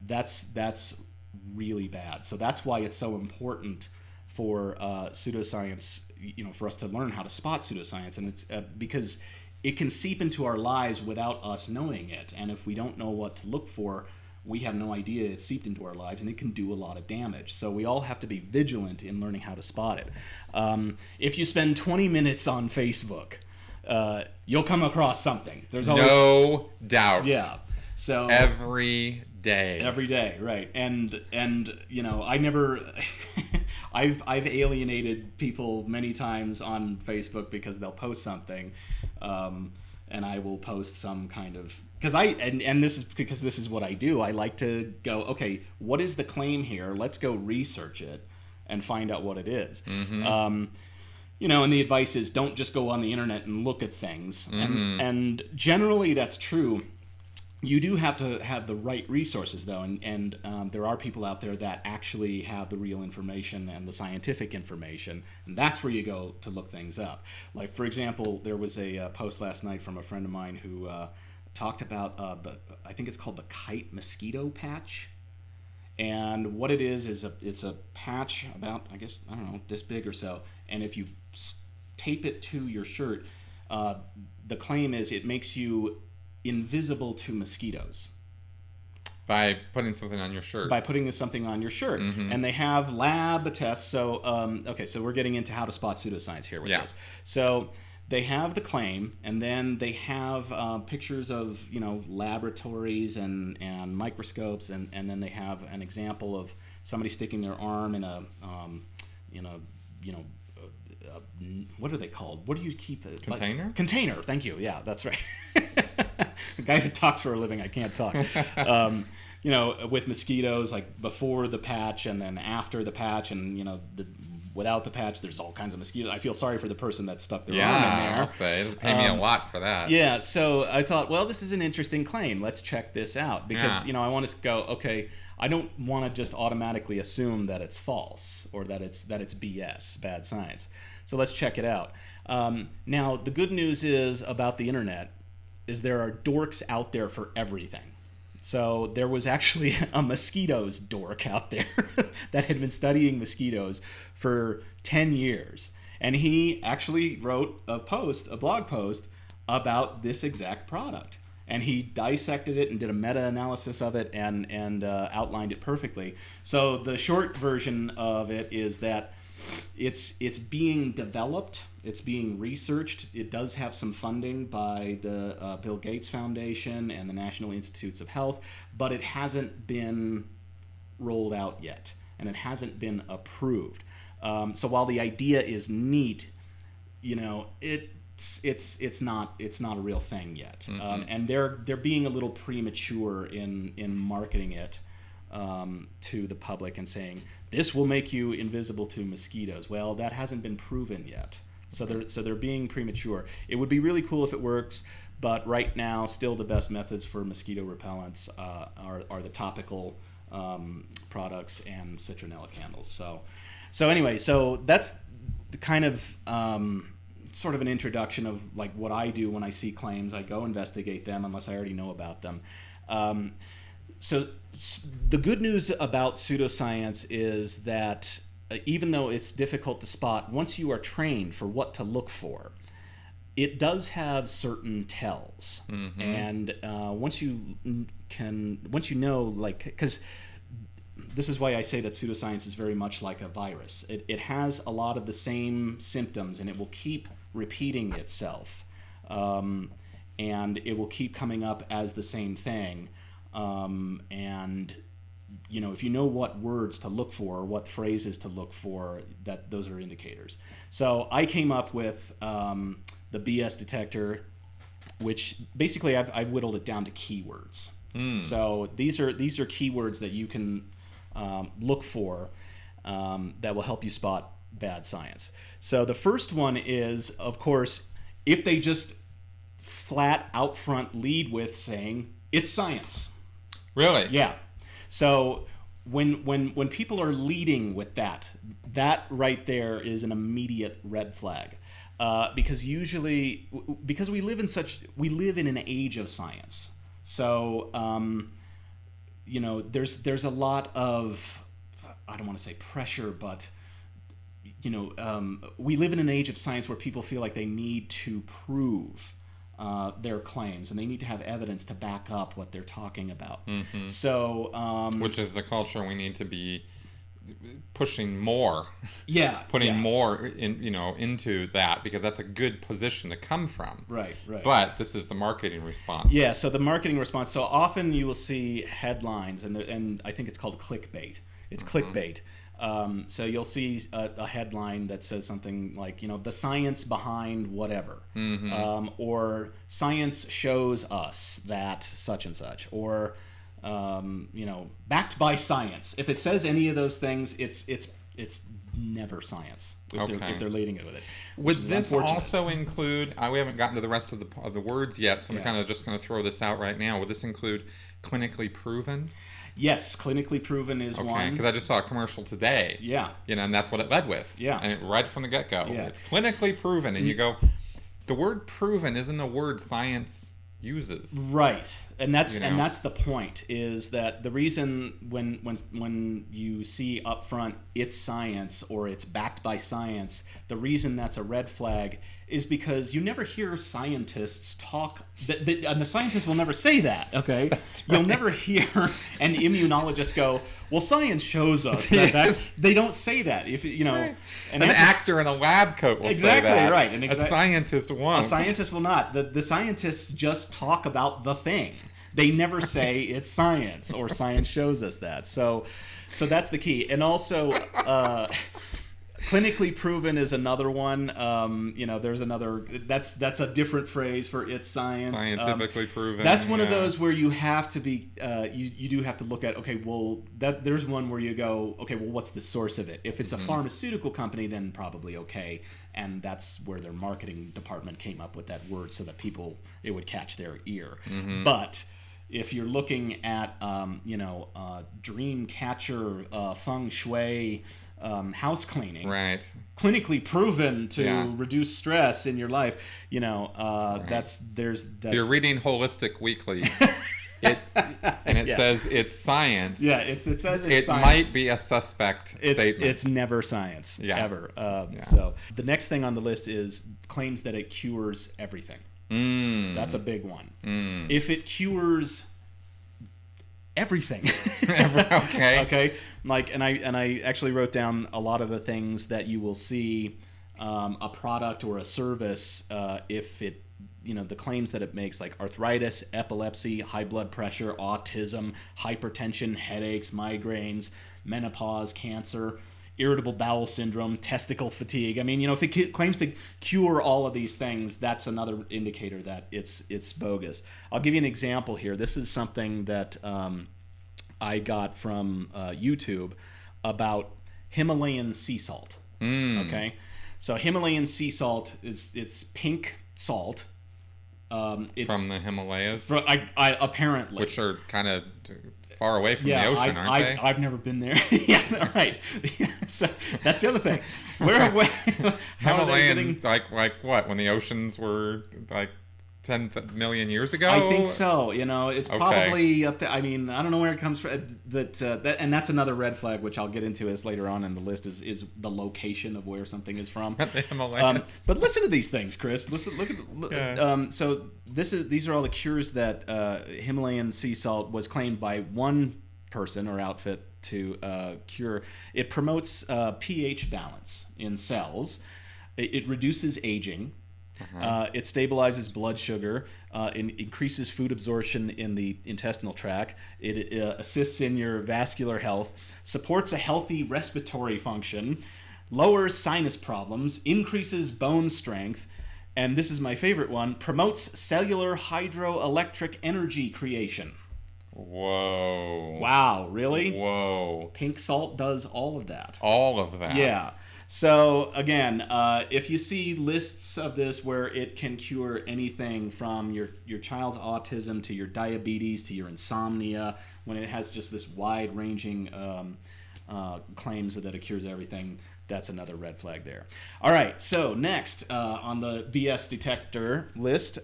S2: that's really bad. So that's why it's so important for pseudoscience, for us to learn how to spot pseudoscience, and it's because it can seep into our lives without us knowing it. And if we don't know what to look for, we have no idea it's seeped into our lives, and it can do a lot of damage. So we all have to be vigilant in learning how to spot it. If you spend 20 minutes on Facebook, you'll come across something. There's always
S1: no doubt.
S2: Yeah. So
S1: every day,
S2: right? And I never, I've alienated people many times on Facebook because they'll post something, and I will post some kind of, this is what I do. I like to go, okay, what is the claim here? Let's go research it and find out what it is.
S1: Mm-hmm.
S2: And the advice is don't just go on the internet and look at things.
S1: Mm-hmm.
S2: And generally that's true. You do have to have the right resources, though, and there are people out there that actually have the real information and the scientific information, and that's where you go to look things up. Like, for example, there was a post last night from a friend of mine who talked about I think it's called the kite mosquito patch, and what it is it's a patch about, I don't know, this big or so, and if you tape it to your shirt, the claim is it makes you invisible to mosquitoes
S1: by putting something on your shirt.
S2: Mm-hmm. And they have lab tests. So so we're getting into how to spot pseudoscience here with this. So they have the claim, and then they have pictures of laboratories and microscopes, and then they have an example of somebody sticking their arm in a what are they called? What do you keep it?
S1: Container?
S2: Container. Thank you. Yeah, that's right. The guy who talks for a living, I can't talk. With mosquitoes, like before the patch and then after the patch, and without the patch, there's all kinds of mosquitoes. I feel sorry for the person that stuck their arm in there.
S1: I'll say it'll pay me a lot for that.
S2: Yeah, so I thought, well, this is an interesting claim. Let's check this out because I want to go. Okay, I don't want to just automatically assume that it's false or that it's BS, bad science. So let's check it out. Now, the good news is about the internet is there are dorks out there for everything. So there was actually a mosquitoes dork out there that had been studying mosquitoes for 10 years. And he actually wrote a blog post about this exact product. And he dissected it and did a meta-analysis of it and outlined it perfectly. So the short version of it is that it's being developed, it's being researched. It does have some funding by the Bill Gates Foundation and the National Institutes of Health, but it hasn't been rolled out yet, and it hasn't been approved. So while the idea is neat, it's not a real thing yet,
S1: Mm-hmm.
S2: and they're being a little premature in marketing it to the public and saying this will make you invisible to mosquitoes. Well, that hasn't been proven yet, so they're being premature. It would be really cool if it works, but right now, still the best methods for mosquito repellents are the topical products and citronella candles. So anyway, so that's the kind of sort of an introduction of like what I do when I see claims. I go investigate them unless I already know about them. So the good news about pseudoscience is that even though it's difficult to spot, once you are trained for what to look for, it does have certain tells. Mm-hmm. And once you know, like, because this is why I say that pseudoscience is very much like a virus. It has a lot of the same symptoms, and it will keep repeating itself, and it will keep coming up as the same thing. And if you know what words to look for, what phrases to look for, those are indicators. So I came up with the BS detector, which basically I've whittled it down to keywords. So these are keywords that you can look for that will help you spot bad science. So the first one is, of course, if they just flat out front lead with saying it's science.
S1: Really?
S2: Yeah. So when people are leading with that right there is an immediate red flag, because we live in an age of science. So there's a lot of, I don't want to say pressure, but we live in an age of science where people feel like they need to prove their claims, and they need to have evidence to back up what they're talking about.
S1: Mm-hmm.
S2: So,
S1: which is the culture we need to be pushing more.
S2: Putting
S1: more into that, because that's a good position to come from.
S2: Right.
S1: But this is the marketing response.
S2: Yeah. So the marketing response. So often you will see headlines, and I think it's called clickbait. It's clickbait. So you'll see a headline that says something like, the science behind whatever, or science shows us that such and such, or backed by science. If it says any of those things, it's never science if they're leading it with it.
S1: Would this also include? We haven't gotten to the rest of the words yet, so I'm kind of just going to throw this out right now. Would this include clinically proven?
S2: Yes, clinically proven is one.
S1: Because I just saw a commercial today.
S2: Yeah.
S1: And that's what it led with.
S2: Yeah.
S1: And it right from the get-go.
S2: Yeah.
S1: It's clinically proven. And you go, the word proven isn't a word science uses.
S2: Right. And that's the point, is that the reason when you see up front it's science or it's backed by science, the reason that's a red flag is because you never hear scientists talk, and the scientists will never say that, okay? That's right. You'll never hear an immunologist go, well, science shows us that. Yes. They don't say that. If
S1: right. An actor in a lab coat will say that.
S2: Exactly right. And
S1: a scientist won't.
S2: A scientist will not. The scientists just talk about the thing. They never say it's science or science shows us that. So that's the key. And also, clinically proven is another one. There's another. That's a different phrase for it's science.
S1: Scientifically proven.
S2: That's one of those where you have to be. You do have to look at. Okay, well, there's one where you go. Okay, well, what's the source of it? If it's a pharmaceutical company, then probably okay. And that's where their marketing department came up with that word so that it would catch their ear. Mm-hmm. But if you're looking at, dream catcher, feng shui, house cleaning,
S1: right,
S2: clinically proven to reduce stress in your life,
S1: right.
S2: that's.
S1: If you're reading Holistic Weekly, it says it's science.
S2: Yeah, it says it's science.
S1: It might be a suspect statement.
S2: It's never science, ever.
S1: Yeah.
S2: So the next thing on the list is claims that it cures everything. That's a big one. If it cures everything, okay. And I actually wrote down a lot of the things that you will see a product or a service if it, the claims that it makes, like arthritis, epilepsy, high blood pressure, autism, hypertension, headaches, migraines, menopause, cancer, irritable bowel syndrome, testicle fatigue. I mean, if it claims to cure all of these things, that's another indicator that it's bogus. I'll give you an example here. This is something that I got from YouTube about Himalayan sea salt. Okay, so Himalayan sea salt it's pink salt.
S1: From the Himalayas?
S2: Apparently.
S1: Which are kind of far away from the ocean, aren't they?
S2: I've never been there. Yeah, right. So that's the other thing. How are they getting...
S1: like what? When the oceans were like 10 million years ago?
S2: I think so. It's probably up there. I mean, I don't know where it comes from. And that's another red flag, which I'll get into as later on in the list, is the location of where something is from.
S1: The Himalayas.
S2: But listen to these things, Chris. Look at. So these are all the cures that Himalayan sea salt was claimed by one person or outfit to cure. It promotes pH balance in cells. It reduces aging. It stabilizes blood sugar, it increases food absorption in the intestinal tract, it assists in your vascular health, supports a healthy respiratory function, lowers sinus problems, increases bone strength, and this is my favorite one, promotes cellular hydroelectric energy creation.
S1: Whoa.
S2: Wow, really?
S1: Whoa.
S2: Pink salt does all of that.
S1: All of that.
S2: Yeah. So again, if you see lists of this where it can cure anything from your child's autism to your diabetes to your insomnia, when it has just this wide-ranging claims that it cures everything, that's another red flag there. All right, so next on the BS detector list,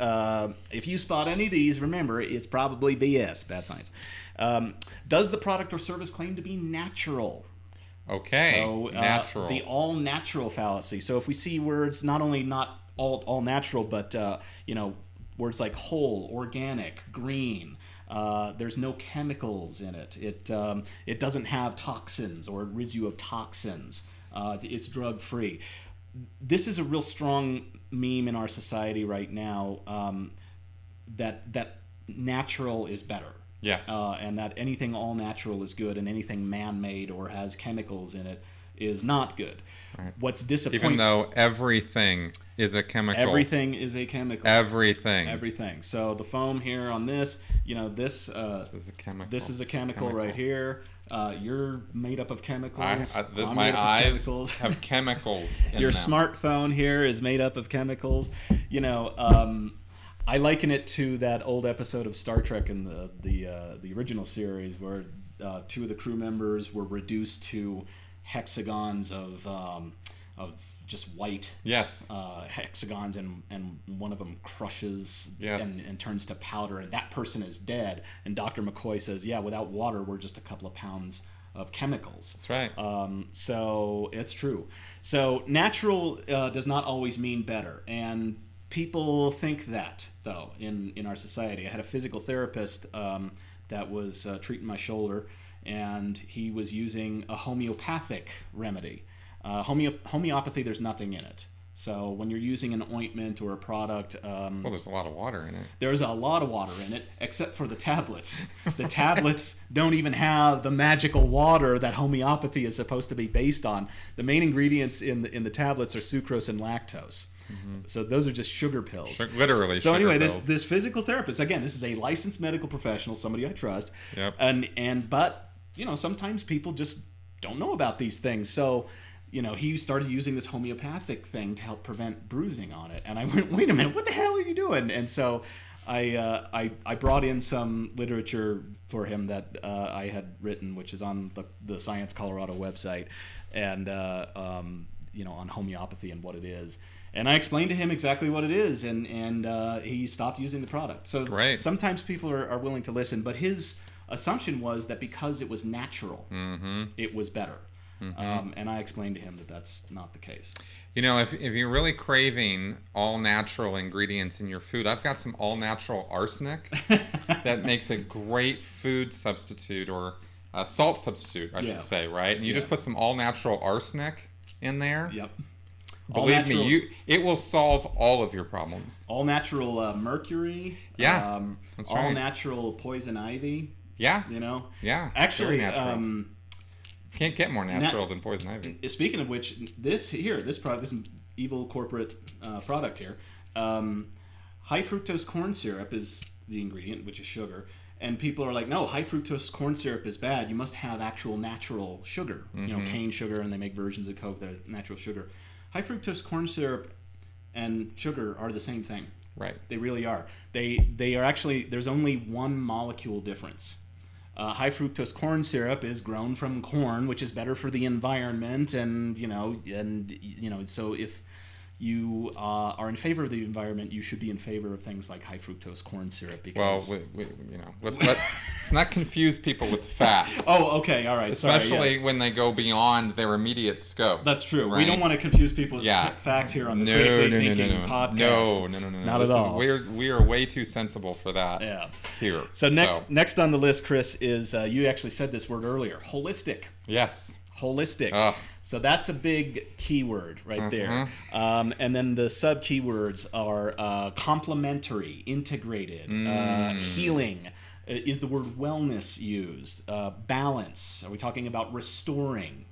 S2: if you spot any of these, remember, it's probably BS, bad science. Does the product or service claim to be natural?
S1: Okay,
S2: so,
S1: natural.
S2: The all-natural fallacy. So if we see words not only not all natural, but, words like whole, organic, green, there's no chemicals in it. It doesn't have toxins or it rids you of toxins. It's drug-free. This is a real strong meme in our society right now, that natural is better.
S1: Yes.
S2: And that anything all natural is good and anything man-made or has chemicals in it is not good.
S1: Right.
S2: What's disappointing...
S1: Even though everything is a chemical.
S2: Everything is a chemical.
S1: Everything.
S2: So the foam here on this, this
S1: is a chemical.
S2: This is a chemical right here. You're made up of chemicals.
S1: My eyes have chemicals in
S2: Your
S1: them.
S2: smartphone here is made up of chemicals. I liken it to that old episode of Star Trek in the original series where two of the crew members were reduced to hexagons of just white hexagons, and one of them crushes and turns to powder, and that person is dead. And Dr. McCoy says, yeah, without water, we're just a couple of pounds of chemicals.
S1: That's right.
S2: So it's true. So natural does not always mean better. And people think that, though, in our society. I had a physical therapist that was treating my shoulder, and he was using a homeopathic remedy. Homeopathy, there's nothing in it. So when you're using an ointment or a product...
S1: well, there's a lot of water in it.
S2: There's a lot of water in it, except for the tablets. The tablets don't even have the magical water that homeopathy is supposed to be based on. The main ingredients in the tablets are sucrose and lactose. Mm-hmm. So those are just sugar pills.
S1: Literally.
S2: So
S1: sugar
S2: anyway,
S1: pills.
S2: this physical therapist, again, this is a licensed medical professional, somebody I trust.
S1: Yep.
S2: But sometimes people just don't know about these things. So he started using this homeopathic thing to help prevent bruising on it. And I went, wait a minute, what the hell are you doing? And so I brought in some literature for him that I had written, which is on the Science Colorado website, and on homeopathy and what it is. And I explained to him exactly what it is, and he stopped using the product. So
S1: Great.
S2: Sometimes people are willing to listen, but his assumption was that because it was natural, it was better. Mm-hmm. And I explained to him that that's not the case.
S1: If you're really craving all natural ingredients in your food, I've got some all natural arsenic that makes a great food substitute, or a salt substitute, I should say, right? And you just put some all natural arsenic in there.
S2: Yep.
S1: Believe me, it will solve all of your problems.
S2: All natural mercury.
S1: Yeah, that's right.
S2: All natural poison ivy.
S1: Yeah. Yeah.
S2: Actually,
S1: very natural. Can't get more natural than poison ivy.
S2: Speaking of which, this product, this evil corporate product here, high fructose corn syrup is the ingredient, which is sugar. And people are like, no, high fructose corn syrup is bad. You must have actual natural sugar, cane sugar, and they make versions of Coke that are natural sugar. High fructose corn syrup and sugar are the same thing.
S1: Right.
S2: They really are. They are actually, there's only one molecule difference. High fructose corn syrup is grown from corn, which is better for the environment, and so if you are in favor of the environment, you should be in favor of things like high fructose corn syrup. Because
S1: let's not confuse people with facts.
S2: Oh, okay, all right.
S1: Especially when they go beyond their immediate scope.
S2: That's true.
S1: Right?
S2: We don't want to confuse people with facts here on the Quickly Thinking podcast.
S1: No.
S2: Not at all.
S1: We are way too sensible for that.
S2: Yeah.
S1: Here.
S2: So next on the list, Chris, is you actually said this word earlier. Holistic.
S1: Yes.
S2: Holistic.
S1: Ugh.
S2: So that's a big keyword right there. And then the sub keywords are complementary, integrated, healing. Is the word wellness used? Balance. Are we talking about restoring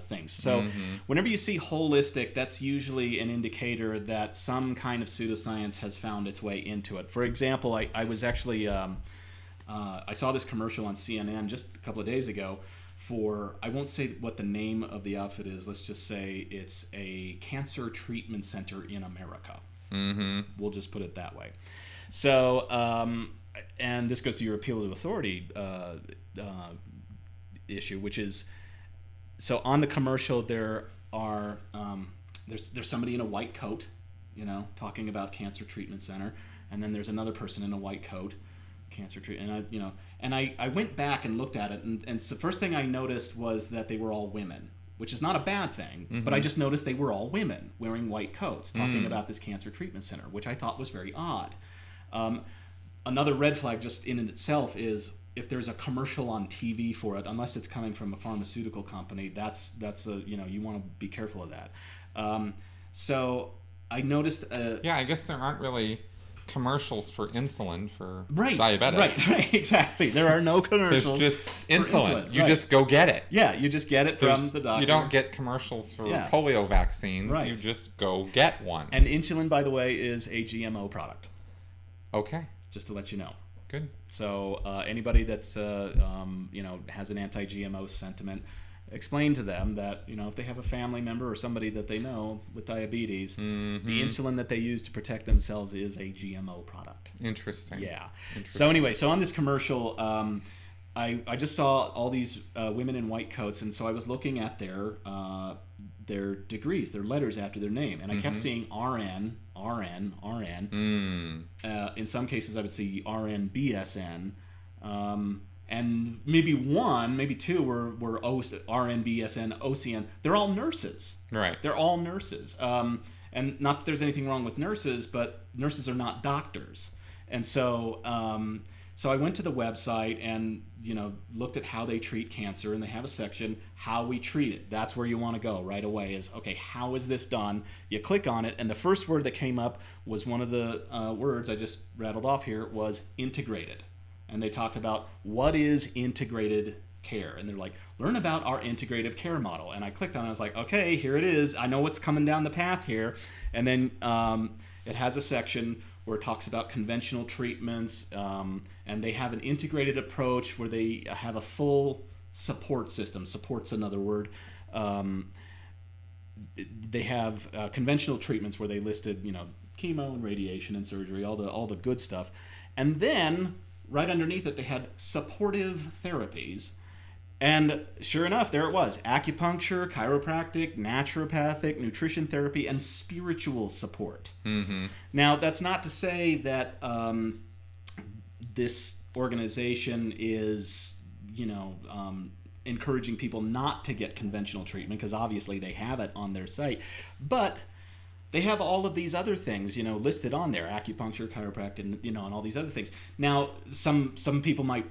S2: things? So whenever you see holistic, that's usually an indicator that some kind of pseudoscience has found its way into it. For example, I was actually, I saw this commercial on CNN just a couple of days ago for, I won't say what the name of the outfit is, let's just say it's a cancer treatment center in America. We'll just put it that way. So, and this goes to your appeal to authority issue, which is So on the commercial, there are there's somebody in a white coat, talking about cancer treatment center, and then there's another person in a white coat, cancer treatment, and I went back and looked at it, and so the first thing I noticed was that they were all women, which is not a bad thing, but I just noticed they were all women wearing white coats talking about this cancer treatment center, which I thought was very odd. Another red flag just in itself is if there's a commercial on TV for it, unless it's coming from a pharmaceutical company, that's you want to be careful of that. So I noticed.
S1: I guess there aren't really commercials for insulin for
S2: right,
S1: diabetics.
S2: Right, exactly. There are no commercials.
S1: There's just insulin. You
S2: right.
S1: just go get it.
S2: Yeah, you just get it from the doctor.
S1: You don't get commercials for polio vaccines.
S2: Right.
S1: You just go get one.
S2: And insulin, by the way, is a GMO product.
S1: Okay.
S2: Just to let you know.
S1: Good.
S2: So anybody that's has an anti-GMO sentiment, explain to them that if they have a family member or somebody that they know with diabetes, the insulin that they use to protect themselves is a GMO product.
S1: Interesting.
S2: Yeah. So anyway, on this commercial, I just saw all these women in white coats, and so I was looking at their degrees, their letters after their name, and I kept seeing RN, RN, RN. In some cases, I would see RN, BSN. And maybe two were RN, BSN, OCN. They're all nurses.
S1: Right.
S2: They're all nurses. And not that there's anything wrong with nurses, but nurses are not doctors. And so I went to the website and looked at how they treat cancer, and they have a section, how we treat it. That's where you want to go right away is, okay, how is this done? You click on it, and the first word that came up was one of the words I just rattled off here was integrated. And they talked about what is integrated care. And they're like, learn about our integrative care model. And I clicked on it. I was like, okay, here it is. I know what's coming down the path here. And then it has a section where it talks about conventional treatments. And they have an integrated approach where they have a full support system. Support's another word. They have conventional treatments where they listed, chemo and radiation and surgery, all the good stuff. And then right underneath it, they had supportive therapies. And sure enough, there it was. Acupuncture, chiropractic, naturopathic, nutrition therapy, and spiritual support. Now, that's not to say that this organization is, encouraging people not to get conventional treatment, because obviously they have it on their site. But they have all of these other things, listed on there, acupuncture, chiropractic, and all these other things. Now, some people might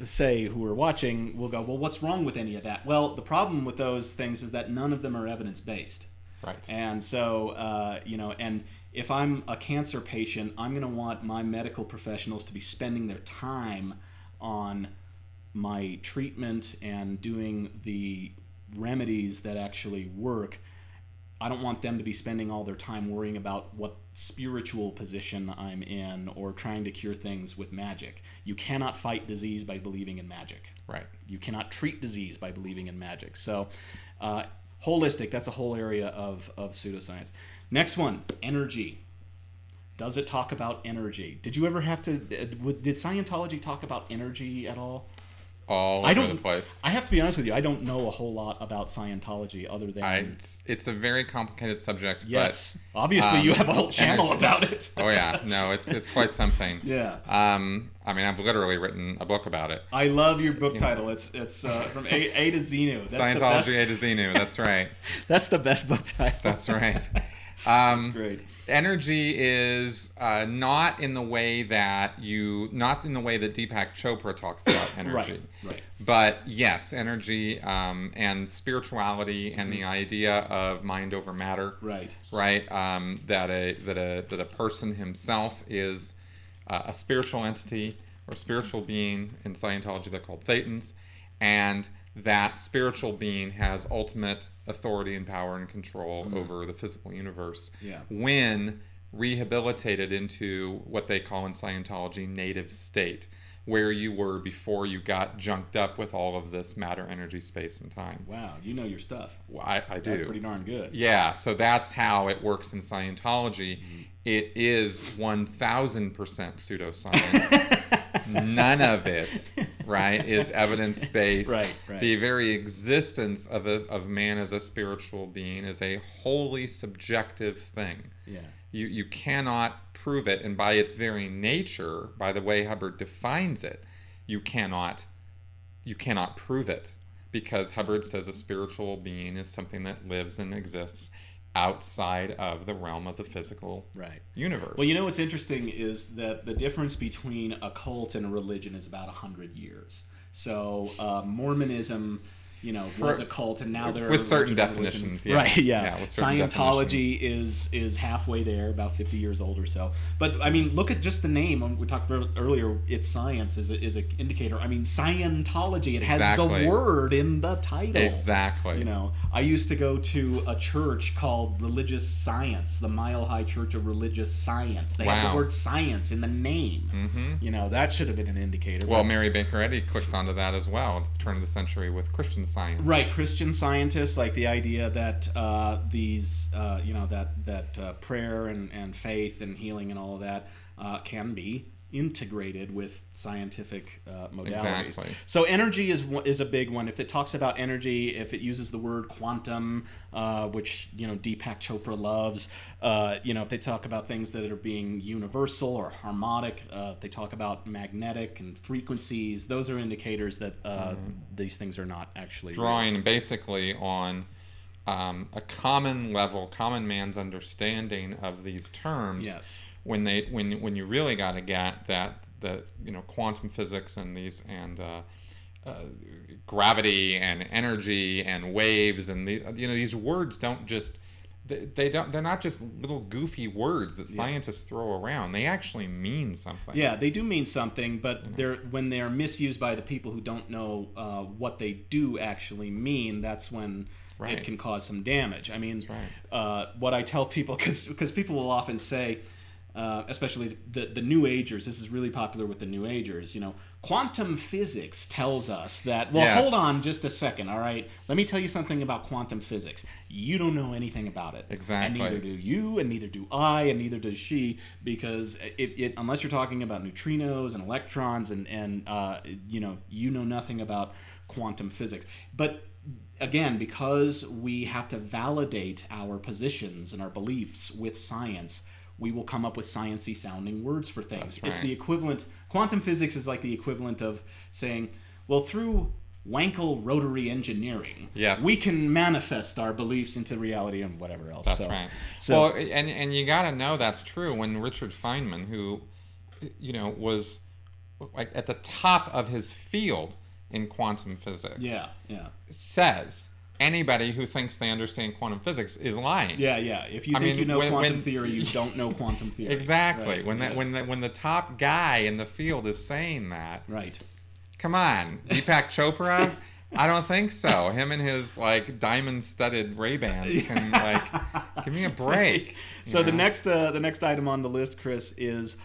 S2: say, who are watching, will go, well, what's wrong with any of that? Well, the problem with those things is that none of them are evidence-based.
S1: Right.
S2: And so, and if I'm a cancer patient, I'm going to want my medical professionals to be spending their time on my treatment and doing the remedies that actually work. I don't want them to be spending all their time worrying about what spiritual position I'm in or trying to cure things with magic. You cannot fight disease by believing in magic.
S1: Right.
S2: You cannot treat disease by believing in magic. So holistic, that's a whole area of pseudoscience. Next one, energy. Does it talk about energy? Did you ever have to, did Scientology talk about energy at all?
S1: All over the place.
S2: I have to be honest with you. I don't know a whole lot about Scientology other than...
S1: It's a very complicated subject.
S2: Yes.
S1: But,
S2: obviously, you have a whole channel about it.
S1: Oh, yeah. No, it's quite something.
S2: Yeah.
S1: I've literally written a book about it.
S2: I love your book title. It's from A to Xenu. That's
S1: Scientology A to Xenu. That's right.
S2: That's the best book title.
S1: That's right.
S2: That's great.
S1: Energy is not in the way that Deepak Chopra talks about energy.
S2: Right.
S1: But yes, energy and spirituality and the idea of mind over matter.
S2: Right.
S1: Right. That a person himself is a spiritual entity or spiritual being. In Scientology, they're called thetans, and that spiritual being has ultimate authority and power and control over the physical universe when rehabilitated into what they call in Scientology native state, where you were before you got junked up with all of this matter, energy, space, and time.
S2: Wow, you know your stuff.
S1: Well, I do.
S2: That's pretty darn good.
S1: Yeah, so that's how it works in Scientology. It is 1,000% pseudoscience. None of it right, is evidence-based.
S2: Right.
S1: The very existence of man as a spiritual being is a wholly subjective thing.
S2: Yeah.
S1: You cannot prove it, and by its very nature, by the way Hubbard defines it, you cannot prove it, because Hubbard says a spiritual being is something that lives and exists outside of the realm of the physical universe.
S2: Well, you know what's interesting is that the difference between a cult and a religion is about 100 years. So Mormonism, was a cult, and now there
S1: with
S2: are
S1: certain definitions,
S2: right?
S1: Yeah, with certain
S2: Scientology is halfway there, about 50 years old or so. But I mean, look at just the name. We talked about earlier. It's science is an indicator. I mean, Scientology. It has the word in the title.
S1: Exactly.
S2: I used to go to a church called Religious Science, the Mile High Church of Religious Science. They have the word science in the name.
S1: Mm-hmm.
S2: That should have been an indicator.
S1: Well, Mary Baker Eddy clicked onto that as well at the turn of the century with Christian Science.
S2: Right, Christian Scientists, like the idea that prayer and faith and healing and all of that can be integrated with scientific modalities.
S1: Exactly.
S2: So energy is a big one. If it talks about energy, if it uses the word quantum, which Deepak Chopra loves, if they talk about things that are being universal or harmonic, if they talk about magnetic and frequencies, those are indicators that these things are not actually
S1: drawing
S2: real.
S1: Basically on a common level, common man's understanding of these terms.
S2: Yes.
S1: When you really got to get that quantum physics and gravity and energy and waves and these words don't just they're not just little goofy words that scientists throw around. They actually mean something.
S2: Yeah, they do mean something, but when they're misused by the people who don't know what they do actually mean, that's when it can cause some damage. I mean, what I tell people, because people will often say, especially the New Agers, this is really popular with the New Agers, quantum physics tells us that, hold on just a second, all right? Let me tell you something about quantum physics. You don't know anything about it.
S1: Exactly.
S2: And neither do you, and neither do I, and neither does she, because unless you're talking about neutrinos and electrons and you know nothing about quantum physics. But again, because we have to validate our positions and our beliefs with science, we will come up with sciencey sounding words for things.
S1: That's right.
S2: It's the equivalent. Quantum physics is like the equivalent of saying, well, through Wankel rotary engineering, we can manifest our beliefs into reality and whatever else.
S1: That's right. So, and you got to know that's true when Richard Feynman, who was like at the top of his field in quantum physics, says anybody who thinks they understand quantum physics is lying.
S2: Yeah. If you think you know quantum theory, you don't know quantum theory.
S1: Exactly.
S2: Right.
S1: When the top guy in the field is saying that,
S2: right?
S1: Come on, Deepak Chopra. I don't think so. Him and his diamond-studded Ray-Bans can give me a break.
S2: So the next item on the list, Chris, is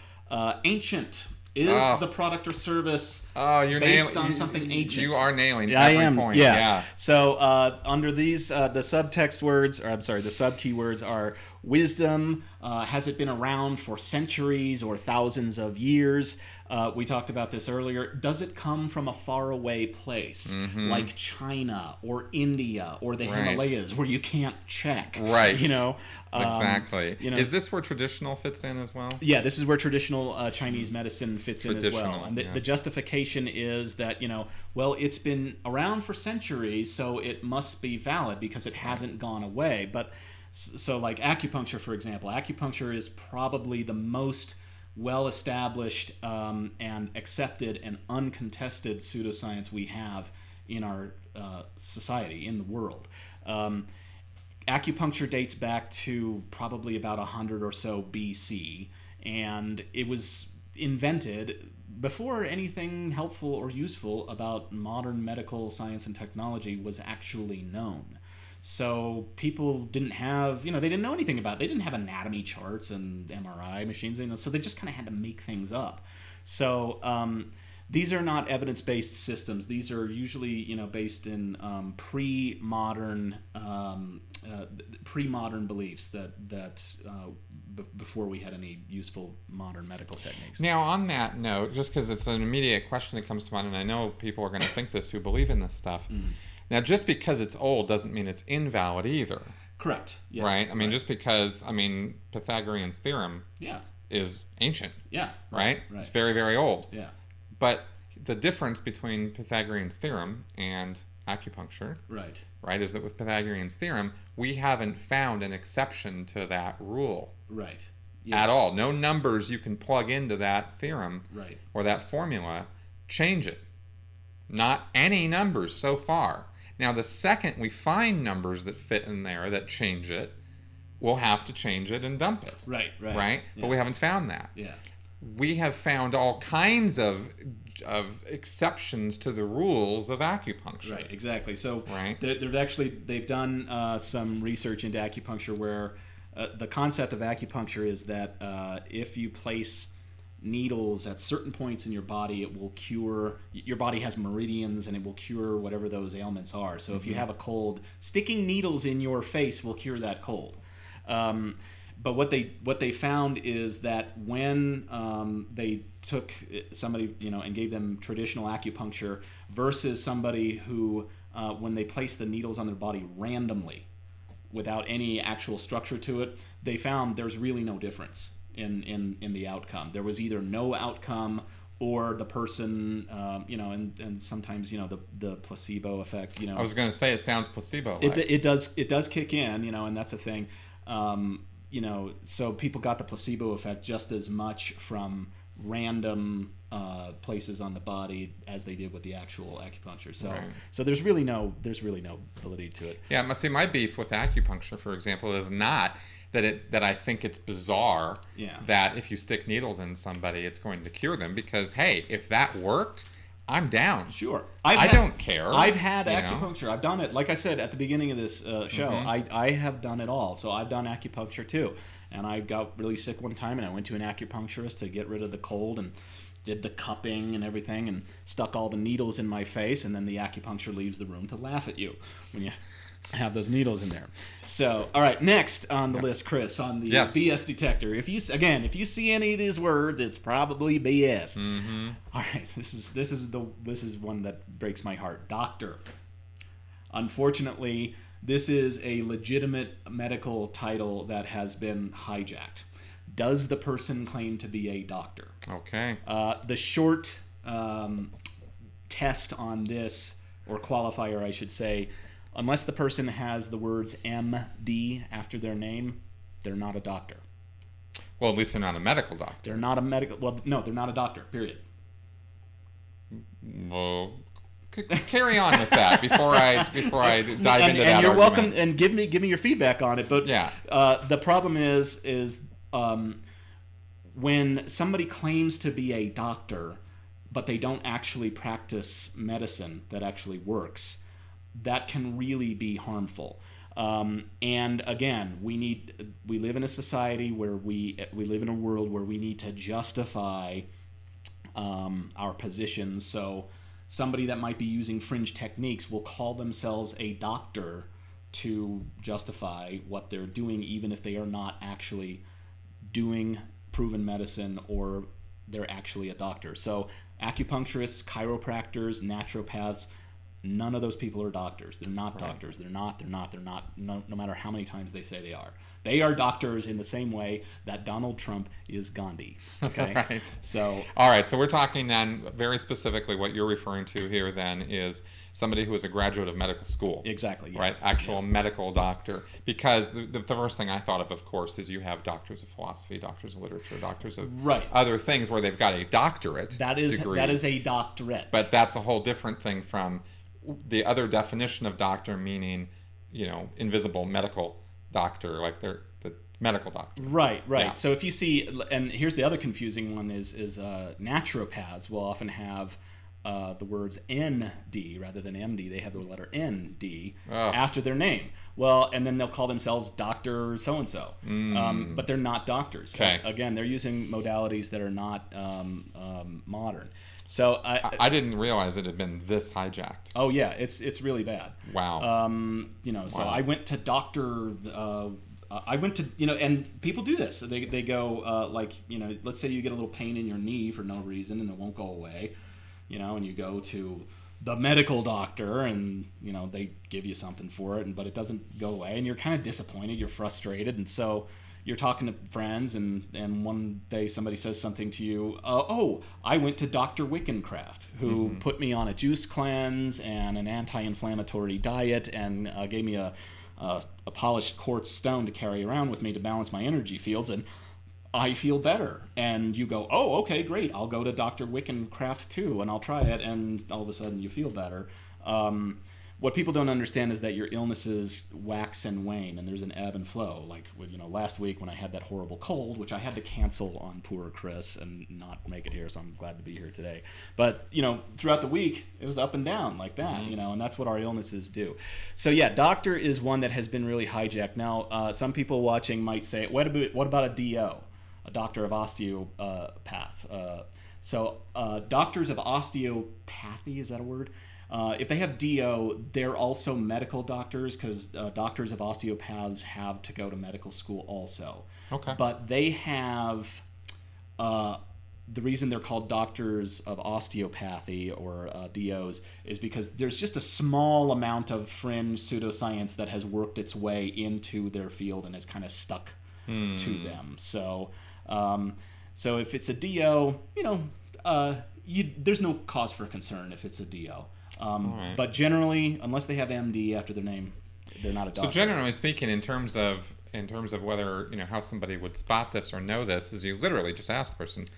S2: ancient. Is the product or service based on something ancient?
S1: You are nailing every point.
S2: Yeah. So under these, the subtext words, or I'm sorry, the sub keywords are wisdom. Has it been around for centuries or thousands of years? We talked about this earlier. Does it come from a faraway place like China or India or the Himalayas where you can't check?
S1: Right.
S2: Exactly.
S1: Is this where traditional fits in as well?
S2: Yeah, this is where traditional Chinese medicine fits in as well. And the justification is that, it's been around for centuries, so it must be valid because it hasn't gone away. But so like acupuncture, for example, acupuncture is probably the most well-established and accepted and uncontested pseudoscience we have in our society, in the world. Acupuncture dates back to probably about 100 or so BC, and it was invented before anything helpful or useful about modern medical science and technology was actually known. So people didn't have, they didn't know anything about it. They didn't have anatomy charts and MRI machines, so they just kind of had to make things up. So These are not evidence-based systems. These are usually, based in pre-modern beliefs before we had any useful modern medical techniques.
S1: Now, on that note, just because it's an immediate question that comes to mind, and I know people are going to think this who believe in this stuff. Now, just because it's old doesn't mean it's invalid either.
S2: Correct. Yeah.
S1: Right? I mean, just because, Pythagorean's theorem is ancient.
S2: Yeah.
S1: Right?
S2: Right.
S1: It's very, very old.
S2: Yeah.
S1: But the difference between Pythagorean's theorem and acupuncture, right, is that with Pythagorean's theorem, we haven't found an exception to that rule.
S2: Right.
S1: At all. No numbers you can plug into that theorem or that formula change it. Not any numbers so far. Now, the second we find numbers that fit in there that change it, we'll have to change it and dump it. Right?
S2: Yeah.
S1: But we haven't found that.
S2: Yeah.
S1: We have found all kinds of exceptions to the rules of acupuncture.
S2: Right, exactly. So they've done some research into acupuncture where the concept of acupuncture is that if you place needles at certain points in your body, it will cure. Your body has meridians, and it will cure whatever those ailments are. So if you have a cold, sticking needles in your face will cure that cold. But what they found is that when they took somebody, and gave them traditional acupuncture versus somebody who, when they placed the needles on their body randomly, without any actual structure to it, they found there's really no difference in the outcome. There was either no outcome or the person, and sometimes, the placebo effect.
S1: I was going to say, it sounds placebo-like.
S2: It does kick in, and that's a thing. So people got the placebo effect just as much from random places on the body as they did with the actual acupuncture. So there's really no validity to it.
S1: Yeah, see, my beef with acupuncture, for example, is not that I think it's bizarre that if you stick needles in somebody, it's going to cure them. Because hey, if that worked, I'm down.
S2: Sure.
S1: I don't care.
S2: I've had acupuncture. I've done it. Like I said at the beginning of this show, I have done it all. So I've done acupuncture too. And I got really sick one time, and I went to an acupuncturist to get rid of the cold and did the cupping and everything and stuck all the needles in my face, and then the acupuncture leaves the room to laugh at you when you have those needles in there. So, all right, next on the list, Chris, on the BS detector. If you see any of these words, it's probably BS. All right, this is one that breaks my heart. Doctor. Unfortunately, this is a legitimate medical title that has been hijacked. Does the person claim to be a doctor?
S1: Okay.
S2: The short test on this, or qualifier, I should say, unless the person has the words MD after their name, they're not a doctor.
S1: Well, at least they're not a medical doctor.
S2: They're not a medical. Well, no, they're not a doctor. Period.
S1: Well, carry on with that before I dive into that.
S2: And you're
S1: argument.
S2: welcome, and give me your feedback on it. But the problem is when somebody claims to be a doctor, but they don't actually practice medicine that actually works, that can really be harmful. And again, we live in a society where we live in a world where we need to justify our positions. So somebody that might be using fringe techniques will call themselves a doctor to justify what they're doing, even if they are not actually doing proven medicine or they're actually a doctor. So acupuncturists, chiropractors, naturopaths, none of those people are doctors. They're not doctors. They're not. No matter how many times they say they are. They are doctors in the same way that Donald Trump is Gandhi. Okay?
S1: Right.
S2: So,
S1: all right. So we're talking then very specifically what you're referring to here then is somebody who is a graduate of medical school.
S2: Exactly. Yeah.
S1: Right? Actual medical doctor. Because the first thing I thought of course, is you have doctors of philosophy, doctors of literature, doctors of other things where they've got a doctorate degree. That is
S2: a doctorate.
S1: But that's a whole different thing from the other definition of doctor, meaning, invisible medical doctor, like they're the medical doctor.
S2: Right. Yeah. So if you see, and here's the other confusing one is naturopaths will often have the words ND rather than MD. They have the letter ND after their name. Well, and then they'll call themselves Dr. So-and-so. But they're not doctors.
S1: Okay.
S2: Again, they're using modalities that are not modern. So
S1: I didn't realize it had been this hijacked.
S2: oh yeah, it's really bad.
S1: Wow.
S2: So
S1: Wow.
S2: I went to doctor. I went to, and people do this. They go let's say you get a little pain in your knee for no reason and it won't go away, and you go to the medical doctor and they give you something for it, but it doesn't go away, and you're kind of disappointed, you're frustrated, and so you're talking to friends, and one day somebody says something to you, I went to Dr. Wickencraft, who put me on a juice cleanse and an anti-inflammatory diet and gave me a polished quartz stone to carry around with me to balance my energy fields, and I feel better. And you go, oh, okay, great, I'll go to Dr. Wickencraft too, and I'll try it, and all of a sudden you feel better. What people don't understand is that your illnesses wax and wane, and there's an ebb and flow. Like, last week when I had that horrible cold, which I had to cancel on poor Chris and not make it here, so I'm glad to be here today. But, throughout the week, it was up and down like that, and that's what our illnesses do. So, yeah, doctor is one that has been really hijacked. Now, some people watching might say, what about a DO, a doctor of osteopath? Doctors of osteopathy, is that a word? If they have DO, they're also medical doctors, because doctors of osteopaths have to go to medical school also.
S1: Okay.
S2: But they have, the reason they're called doctors of osteopathy or DOs is because there's just a small amount of fringe pseudoscience that has worked its way into their field and has kind of stuck to them. So if it's a DO, there's no cause for concern if it's a DO.
S1: Right.
S2: But generally, unless they have MD after their name, they're not a doctor.
S1: So generally speaking, in terms of whether how somebody would spot this or know this, is you literally just ask the person,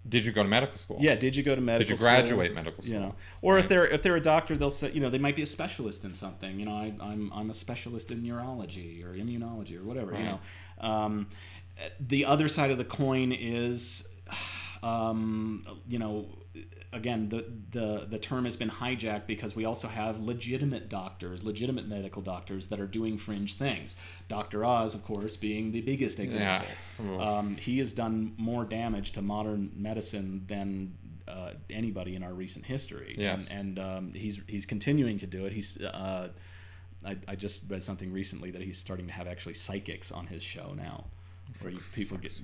S1: did you go to medical school?
S2: Yeah, did you go to medical school?
S1: Did you graduate medical school?
S2: Or
S1: right.
S2: if they're a doctor, they'll say they might be a specialist in something. I'm a specialist in neurology or immunology or whatever.
S1: Right.
S2: The other side of the coin is, again, the term has been hijacked because we also have legitimate medical doctors that are doing fringe things. Dr. Oz, of course, being the biggest example.
S1: Yeah.
S2: He has done more damage to modern medicine than anybody in our recent history.
S1: Yes.
S2: And he's continuing to do it. I just read something recently that he's starting to have actually psychics on his show now, where people get.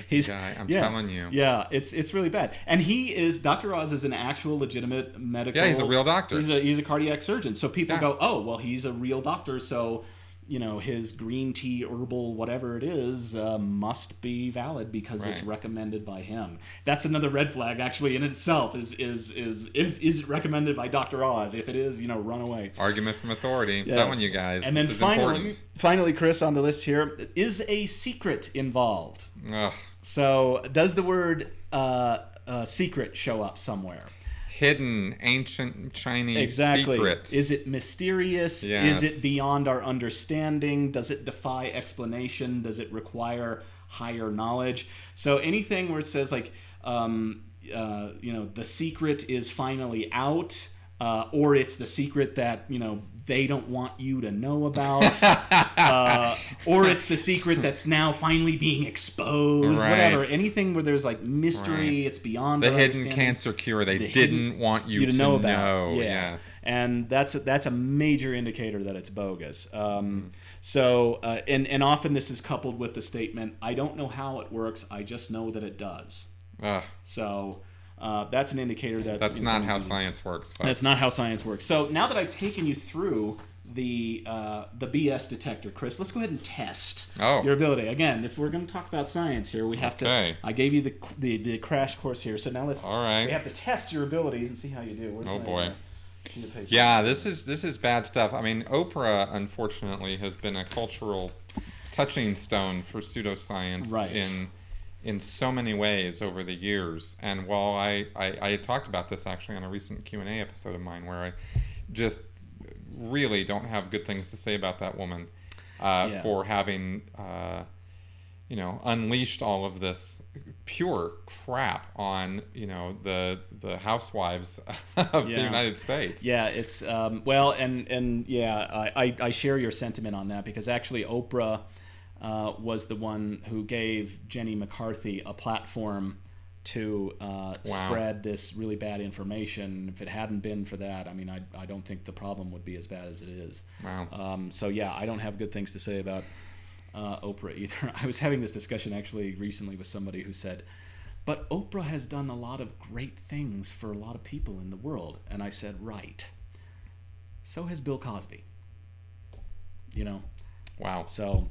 S1: He's guy. I'm telling you.
S2: Yeah, it's really bad. And Dr. Oz is an actual legitimate medical.
S1: Yeah, he's a real doctor.
S2: He's a cardiac surgeon. So people go, oh, well, he's a real doctor, so his green tea herbal whatever it is must be valid because it's recommended by him. That's another red flag actually in itself. Is it recommended by Dr. Oz? If it is, run away.
S1: Argument from authority. I'm telling you guys.
S2: And
S1: this
S2: then
S1: is
S2: finally, Chris, on the list here, is a secret involved?
S1: Ugh.
S2: So does the word secret show up somewhere?
S1: Hidden, ancient Chinese
S2: exactly.
S1: secret.
S2: Is it mysterious?
S1: Yes.
S2: Is it beyond our understanding? Does it defy explanation? Does it require higher knowledge? So anything where it says like, the secret is finally out, or it's the secret that, they don't want you to know about, or it's the secret that's now finally being exposed, whatever. Anything where there's like mystery, it's beyond
S1: the
S2: our
S1: hidden
S2: understanding.
S1: cancer cure they didn't want you to know about.
S2: Yeah.
S1: Yes.
S2: And that's a major indicator that it's bogus. So often this is coupled with the statement, I don't know how it works, I just know that it does. So that's an indicator that
S1: that's not how science works. Folks.
S2: That's not how science works. So now that I've taken you through the BS detector, Chris, let's go ahead and test your ability. Again, if we're going to talk about science here, we have to. I gave you the crash course here, so now let's.
S1: All right.
S2: We have to test your abilities and see how you do.
S1: Oh boy. Yeah, this is bad stuff. I mean, Oprah, unfortunately, has been a cultural touching stone for pseudoscience in so many ways over the years. And while I talked about this actually on a recent Q&A episode of mine, where I just really don't have good things to say about that woman for having unleashed all of this pure crap on the housewives of the United States.
S2: Yeah, it's I share your sentiment on that, because actually Oprah was the one who gave Jenny McCarthy a platform to spread this really bad information. If it hadn't been for that, I mean, I don't think the problem would be as bad as it is.
S1: Wow.
S2: So yeah, I don't have good things to say about Oprah either. I was having this discussion actually recently with somebody who said, but Oprah has done a lot of great things for a lot of people in the world. And I said, right. So has Bill Cosby. You know?
S1: Wow.
S2: So,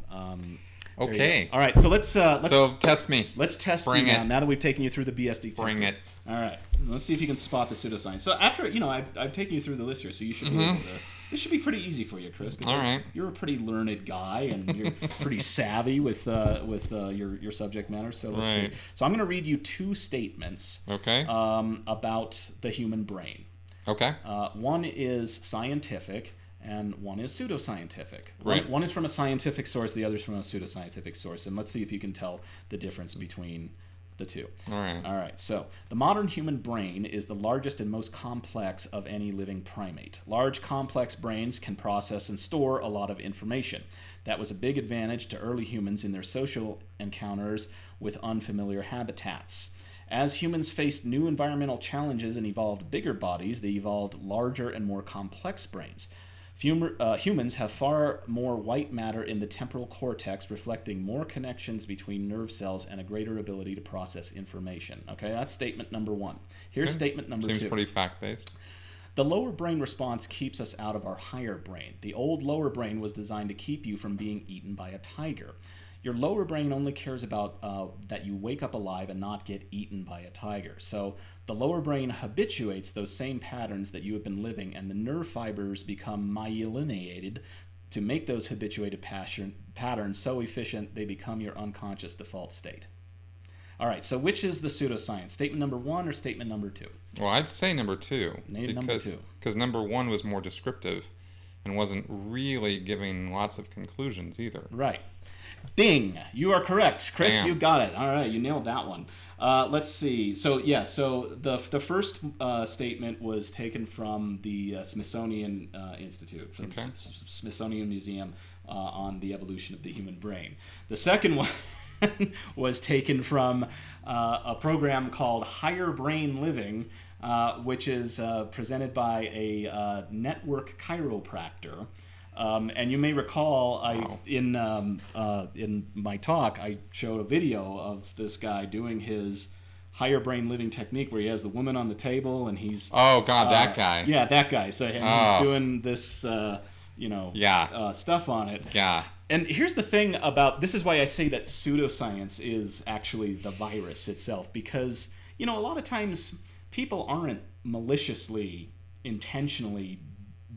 S1: okay.
S2: All right, so let's
S1: test me.
S2: Let's test
S1: Bring
S2: you
S1: it.
S2: now that we've taken you through the BS detector.
S1: Bring it.
S2: All right, let's see if you can spot the pseudoscience. So after, I've taken you through the list here, so you should be able to. This should be pretty easy for you, Chris.
S1: All right.
S2: You're a pretty learned guy, and you're pretty savvy with your subject matter. So let's see. So I'm going to read you two statements.
S1: Okay.
S2: About the human brain.
S1: Okay.
S2: One is scientific, and one is pseudoscientific.
S1: Right.
S2: One is from a scientific source, the other is from a pseudoscientific source. And let's see if you can tell the difference between the two.
S1: All right.
S2: All right. So the modern human brain is the largest and most complex of any living primate. Large, complex brains can process and store a lot of information. That was a big advantage to early humans in their social encounters with unfamiliar habitats. As humans faced new environmental challenges and evolved bigger bodies, they evolved larger and more complex brains. Humans have far more white matter in the temporal cortex, reflecting more connections between nerve cells and a greater ability to process information. Okay, that's statement number one. Here's statement number two.
S1: Seems pretty fact-based.
S2: The lower brain response keeps us out of our higher brain. The old lower brain was designed to keep you from being eaten by a tiger. Your lower brain only cares about that you wake up alive and not get eaten by a tiger. So the lower brain habituates those same patterns that you have been living, and the nerve fibers become myelinated to make those habituated patterns so efficient they become your unconscious default state. All right, so which is the pseudoscience? Statement number one or statement number two?
S1: Well, I'd say number two. Because number one was more descriptive and wasn't really giving lots of conclusions either.
S2: Right. Ding! You are correct. Chris,
S1: Damn.
S2: You got it. All right, you nailed that one. Let's see. So the first statement was taken from the Smithsonian Institute, from the Smithsonian Museum on the evolution of the human brain. The second one was taken from a program called Higher Brain Living, which is presented by a network chiropractor. And you may recall, in my talk, I showed a video of this guy doing his higher brain living technique, where he has the woman on the table and he's
S1: that guy.
S2: Yeah, that guy. So he's doing this, stuff on it.
S1: Yeah.
S2: And here's the thing about this is why I say that pseudoscience is actually the virus itself, because a lot of times people aren't maliciously, intentionally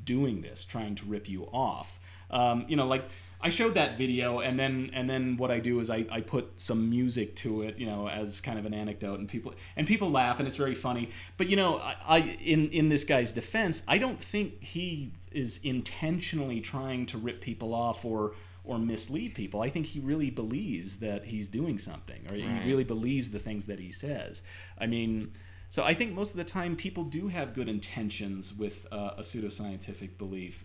S2: doing this, trying to rip you off. Like I showed that video, and then what I do is I put some music to it, as kind of an anecdote, and people laugh, and it's very funny. But in this guy's defense, I don't think he is intentionally trying to rip people off or mislead people. I think he really believes that he's doing something, or he really believes the things that he says. I mean, so I think most of the time people do have good intentions with a pseudoscientific belief.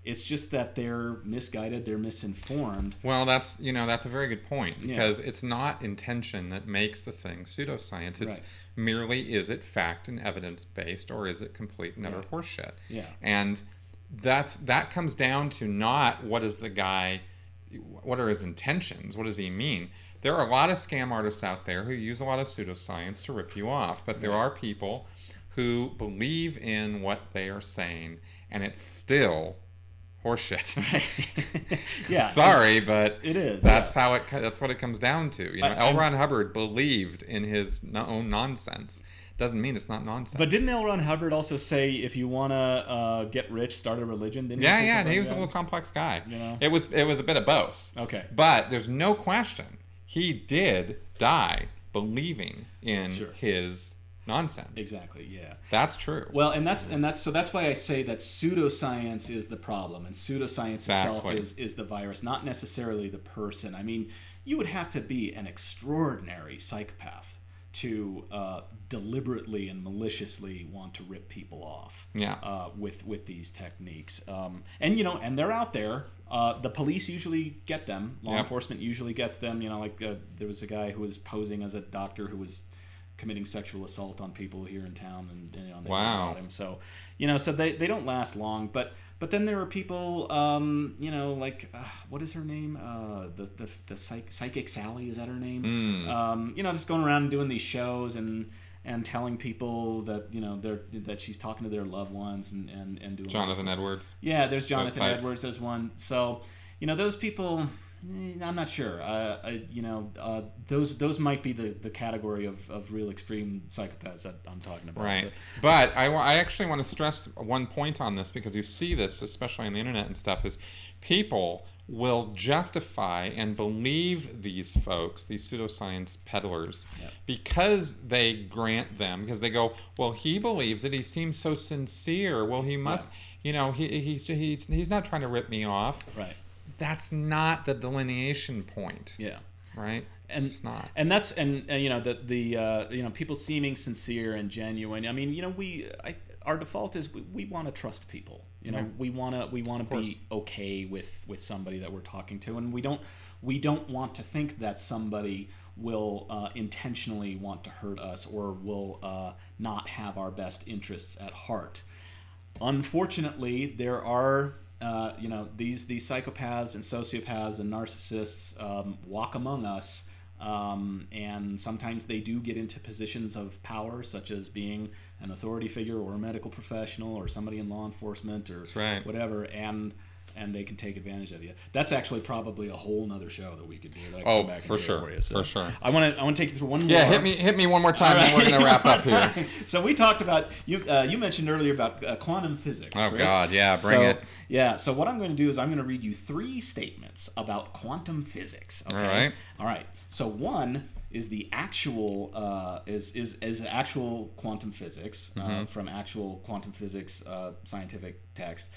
S2: It's just that they're misguided, they're misinformed.
S1: Well, that's a very good point, because it's not intention that makes the thing pseudoscience. It's merely, is it fact and evidence based, or is it complete and utter horseshit?
S2: Yeah.
S1: And that comes down to not what are his intentions, what does he mean? There are a lot of scam artists out there who use a lot of pseudoscience to rip you off, but there are people who believe in what they are saying, and it's still horseshit.
S2: Yeah.
S1: Sorry, but
S2: it is.
S1: That's what it comes down to. L. Ron Hubbard believed in his own nonsense. Doesn't mean it's not nonsense.
S2: But didn't L. Ron Hubbard also say, if you want to get rich, start a religion? Didn't he say
S1: and he was
S2: like
S1: a little complex guy.
S2: It
S1: was a bit of both.
S2: Okay.
S1: But there's no question he did die believing in his nonsense.
S2: Exactly. Yeah.
S1: That's true.
S2: Well, and that's why I say that pseudoscience is the problem, and pseudoscience itself is the virus, not necessarily the person. I mean, you would have to be an extraordinary psychopath to deliberately and maliciously want to rip people off with these techniques. And they're out there. The police usually get them. Law enforcement usually gets them. There was a guy who was posing as a doctor who was committing sexual assault on people here in town, and they know
S1: Wow.
S2: about him. So, so they don't last long. But then there are people, like what is her name? The psychic Sally, is that her name? Just going around and doing these shows and telling people that that she's talking to their loved ones and doing
S1: Jonathan Edwards.
S2: Yeah, there's Jonathan Edwards as one. So those people, I'm not sure. Those might be the category of real extreme psychopaths that I'm talking about.
S1: Right. But I actually want to stress one point on this, because you see this, especially on the internet and stuff, is people will justify and believe these folks, these pseudoscience peddlers, because they grant them, because they go, well, he believes it, he seems so sincere, well, he must, he's not trying to rip me off.
S2: Right.
S1: That's not the delineation point.
S2: Yeah.
S1: Right?
S2: And
S1: it's not.
S2: And that's the people seeming sincere and genuine. I mean, our default is we want to trust people. We want to be okay with somebody that we're talking to, and we don't want to think that somebody will intentionally want to hurt us or will not have our best interests at heart. Unfortunately, there are these psychopaths and sociopaths and narcissists walk among us, and sometimes they do get into positions of power, such as being an authority figure or a medical professional or somebody in law enforcement or whatever, and they can take advantage of you. That's actually probably a whole nother show that we could do. That I can come back and do for you. So
S1: for sure.
S2: I want to take you through one more.
S1: Yeah, hit me one more time, and we're going to wrap up here.
S2: So we talked about you mentioned earlier about quantum physics.
S1: Oh,
S2: Chris.
S1: God, yeah, bring it.
S2: Yeah, so what I'm going to do is I'm going to read you 3 statements about quantum physics. Okay? All right. So one is the actual is actual quantum physics from actual quantum physics scientific text.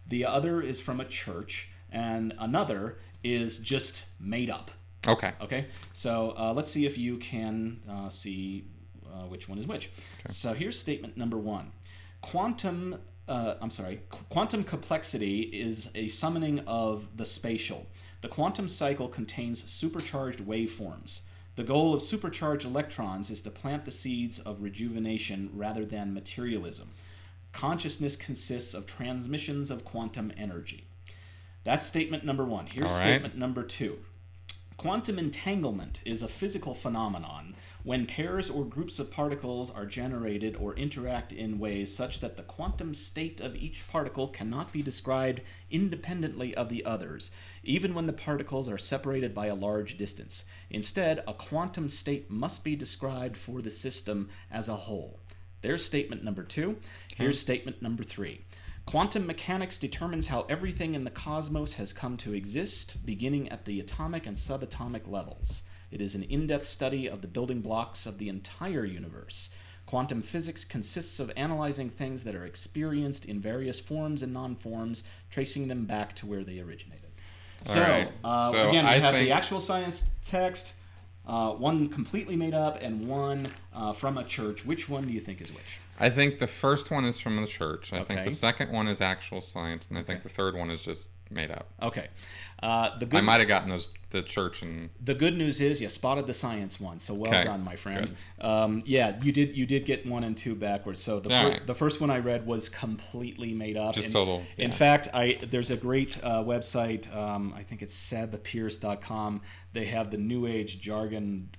S2: The other is from a church, and another is just made up. Okay. So let's see if you can see which one is which. Okay. So here's statement number 1. Quantum complexity is a summoning of the spatial. The quantum cycle contains supercharged waveforms. The goal of supercharged electrons is to plant the seeds of rejuvenation rather than materialism. Consciousness consists of transmissions of quantum energy. That's statement number 1. Here's statement number 2. Quantum entanglement is a physical phenomenon when pairs or groups of particles are generated or interact in ways such that the quantum state of each particle cannot be described independently of the others, even when the particles are separated by a large distance. Instead, a quantum state must be described for the system as a whole. There's statement number 2. Here's statement number 3. Quantum mechanics determines how everything in the cosmos has come to exist, beginning at the atomic and subatomic levels. It is an in-depth study of the building blocks of the entire universe. Quantum physics consists of analyzing things that are experienced in various forms and non-forms, tracing them back to where they originated. So again, we have the actual science text, one completely made up, and one from a church. Which one do you think is which?
S1: I think the first one is from the church. I think the second one is actual science, and I think the third one is just made up.
S2: Okay.
S1: I might have gotten the church and.
S2: The good news is you spotted the science one, so well done, my friend. Yeah, you did get 1 and 2 backwards. So the first one I read was completely made up.
S1: Just total.
S2: In fact, there's a great website. I think it's sebpierce.com. They have the New Age jargon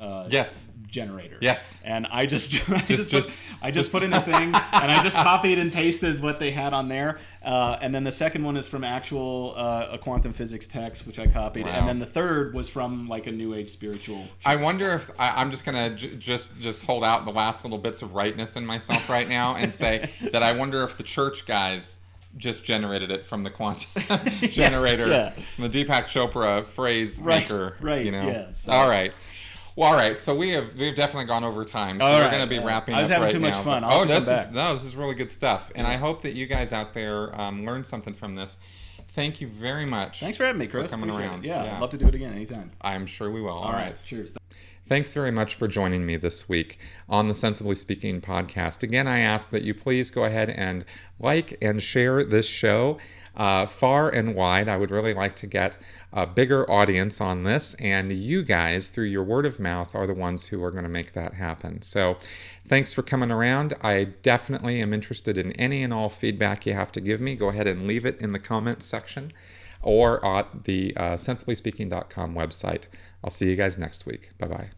S2: generator.
S1: Yes.
S2: And I just put in a thing, and I just copied and pasted what they had on there. And then the second one is from actual a quantum physics text, which I copied. Wow. And then the third was from like a New Age spiritual.
S1: I wonder if I'm just gonna just hold out the last little bits of rightness in myself right now and say that I wonder if the church guys just generated it from the quantum generator, the Deepak Chopra phrase maker.
S2: Right.
S1: Yeah, so. All right. Well, all right. So we've definitely gone over time. So we're going to be wrapping up right now.
S2: I was having too much fun.
S1: This is really good stuff, and I hope that you guys out there learned something from this. Thank you very much.
S2: Thanks for having me, Chris.
S1: For coming around.
S2: Yeah, I'd love to do it again anytime.
S1: I'm sure we will.
S2: All right. Cheers.
S1: Thanks very much for joining me this week on the Sensibly Speaking podcast. Again, I ask that you please go ahead and like and share this show. far and wide. I would really like to get a bigger audience on this, and you guys, through your word of mouth, are the ones who are going to make that happen. So thanks for coming around. I definitely am interested in any and all feedback you have to give me. Go ahead and leave it in the comments section or at the sensiblyspeaking.com website. I'll see you guys next week. Bye-bye.